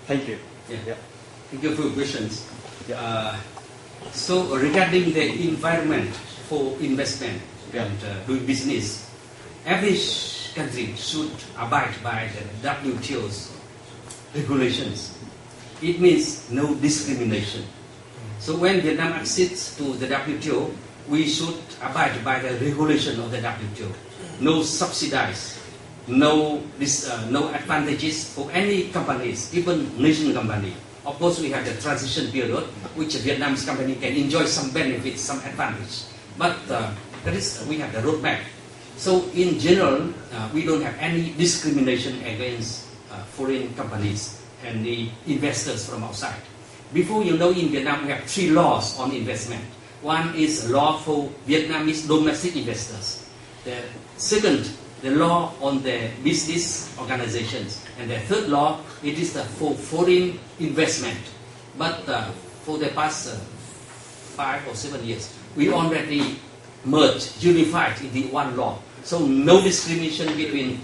Thank you. Yeah. Thank you for your questions. So regarding the environment for investment and doing business, every country should abide by the WTO's regulations. It means no discrimination. So when Vietnam accedes to the WTO, we should abide by the regulation of the WTO. No subsidize, no advantages for any companies, even nation company Of course, we have the transition period, which Vietnam's company can enjoy some benefits, some advantage. But we have the roadmap. So in general, we don't have any discrimination against foreign companies and the investors from outside. Before, you know, in Vietnam, we have 3 laws on investment. One is a law for Vietnamese domestic investors. The second, the law on the business organizations. And the third law, it is for foreign investment. But for the past 5 or 7 years, we already merged, unified in the one law. So no discrimination between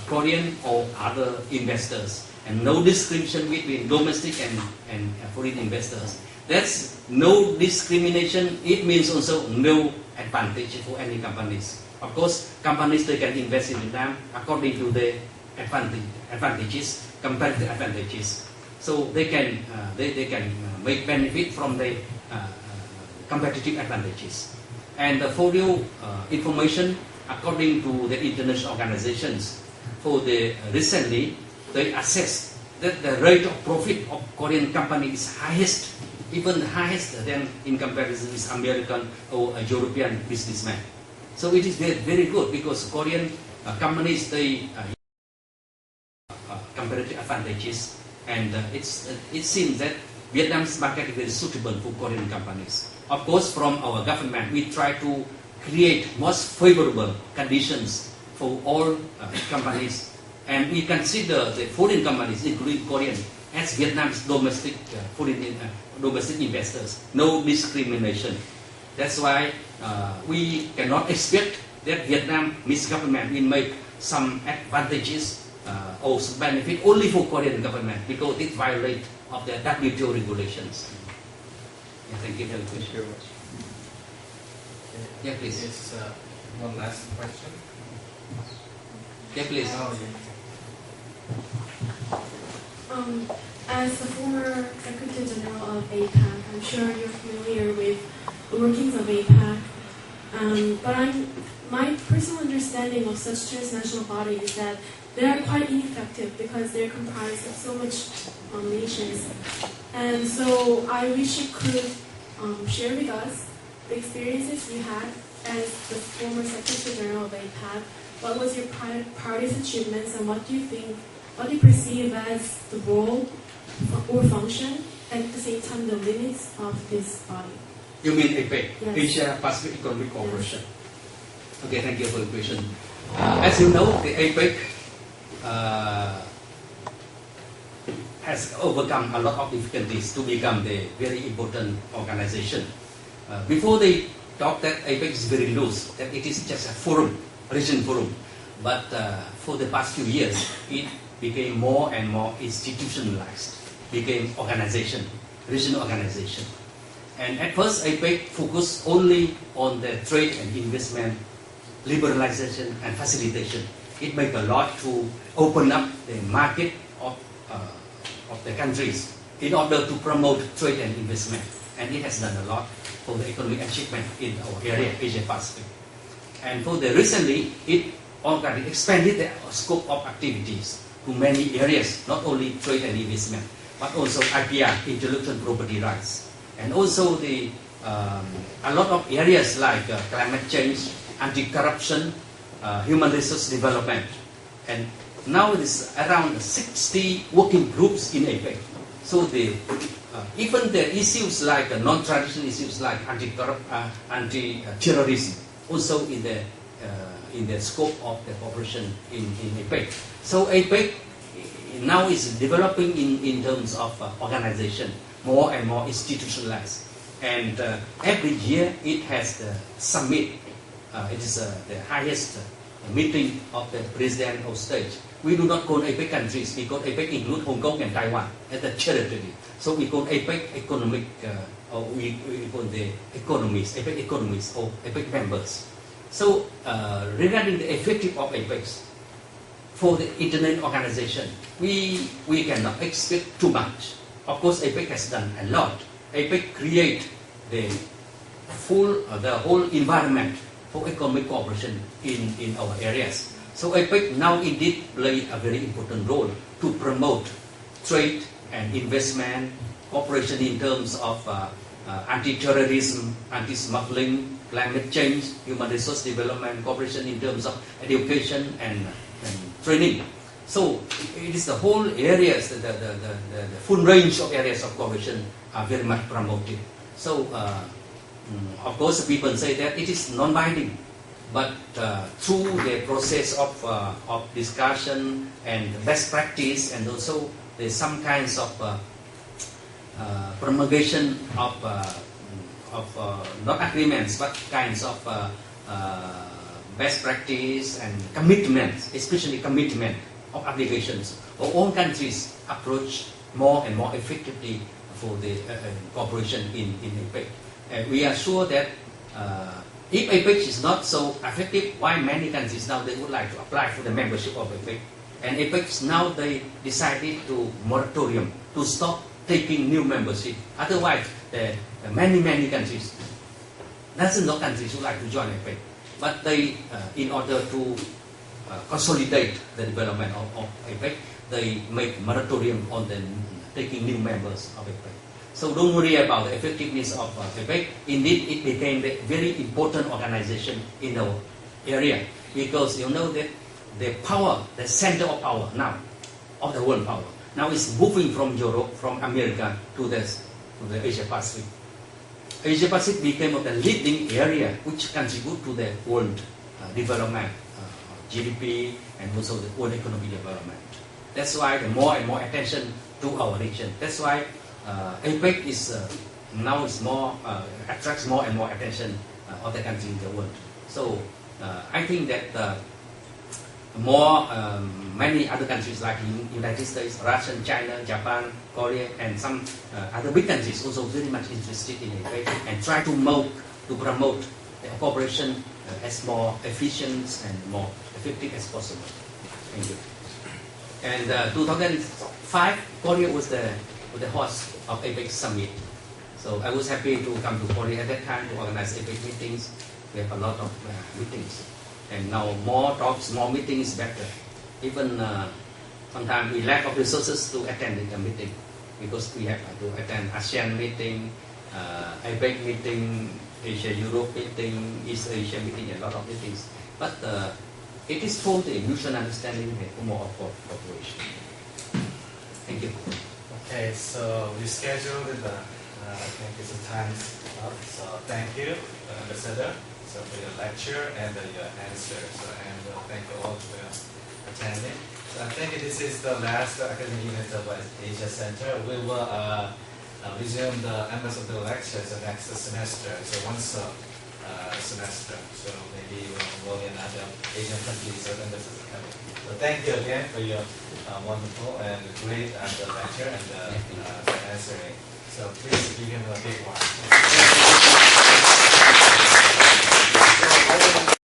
Korean or other investors, and no discrimination between domestic and foreign investors. That's no discrimination. It means also no advantage for any companies. Of course, companies, they can invest in Vietnam according to the advantages, comparative advantages. So they can make benefit from the competitive advantages. And for your information, according to the international organizations, recently they assessed that the rate of profit of Korean company is highest, even highest than in comparison with American or European businessmen. So it is very good because Korean companies, they comparative advantages, and it seems that Vietnam's market is very suitable for Korean companies. Of course, from our government, we try to create most favorable conditions for all companies, and we consider the foreign companies, including Korean, as Vietnam's domestic domestic investors. No discrimination. That's why we cannot expect that Vietnamese government will make some advantages or some benefit only for Korean government because it violates of the WTO regulations. Yeah, thank you for the question. Yeah, please. It's one last question. Yeah, please. Oh, yeah. As the former Secretary General of APAC, I'm sure you're familiar with the workings of APAC. But my personal understanding of such transnational bodies is that they are quite ineffective because they're comprised of so much nations. And so I wish you could share with us the experiences you had as the former Secretary General of APAC. What was your party's achievements, and what do you perceive as the role or function, and at the same time the limits of this body? You mean APEC, Yes. Asia Pacific Economic Cooperation? Yes. Okay, thank you for the question. As you know, the APEC has overcome a lot of difficulties to become the very important organization. Before they thought that APEC is very loose, that it is just a forum, region forum. But for the past few years, it became more and more institutionalized, became organization, regional organization. And at first, APEC focused only on the trade and investment, liberalization and facilitation. It made a lot to open up the market of the countries in order to promote trade and investment. And it has done a lot for the economic achievement in our area, Asia Pacific. And for the recently, it already expanded the scope of activities to many areas, not only trade and investment, but also IPR, intellectual property rights. And also a lot of areas like climate change, anti-corruption, human resource development. And now it is around 60 working groups in APEC. So even the issues like non-traditional issues like anti-terrorism, also in the scope of the cooperation in APEC. So APEC now is developing in terms of organization, more and more institutionalized. And every year it has the summit. It is the highest meeting of the president of state. We do not call APEC countries because APEC includes Hong Kong and Taiwan as the territory. So we call APEC economic, or we call the economies, APEC economies or APEC members. So regarding the effective of APEC for the international organization, we cannot expect too much. Of course, APEC has done a lot. APEC create the whole environment for economic cooperation in our areas. So APEC now indeed play a very important role to promote trade, and investment, cooperation in terms of anti-terrorism, anti-smuggling, climate change, human resource development, cooperation in terms of education and training. So it is the whole areas, the full range of areas of cooperation are very much promoted. So of course people say that it is non-binding, but through the process of discussion and best practice, and also there's some kinds of promulgation of not agreements but kinds of best practice and commitments, especially commitment of obligations. All countries approach more and more effectively for the cooperation in APEC. We are sure that if APEC is not so effective, why many countries now they would like to apply for the membership of APEC? And APEC now they decided to moratorium, to stop taking new membership. Otherwise, many countries, dozens of countries would like to join APEC, but they, in order to consolidate the development of APEC, they make moratorium on the taking new members of APEC. So don't worry about the effectiveness of APEC. Indeed, it became a very important organization in our area, because you know that the power, the center of power now, of the world power, now is moving from Europe, from America to the Asia Pacific. Asia Pacific became the leading area which contribute to the world development, GDP, and also the world economic development. That's why the more and more attention to our region. That's why APEC is now is more attracts more and more attention of the country in the world. So I think that many other countries like United States, Russia, China, Japan, Korea, and some other big countries also very much interested in APEC and try to promote the cooperation as more efficient and more effective as possible. Thank you. And 2005, Korea was the host of APEC summit. So I was happy to come to Korea at that time to organize APEC meetings. We have a lot of meetings. And now more talks, more meetings is better. Even sometimes we lack of resources to attend the meeting, because we have to attend ASEAN meeting, APEC meeting, Asia-Europe meeting, East Asia meeting, a lot of meetings. But it is for the mutual understanding and more of cooperation. Thank you. Okay, so we scheduled the I think it's a time up. So thank you, Ambassador, so for your lecture and your answers. And thank you all for attending. So I think this is the last academic event of Asia Center. We will resume the ambassador lectures next semester. So once a semester. So maybe we'll in other Asian countries or ambassadors coming. So thank you again for your wonderful and great lecture and answering. So please give him a big one.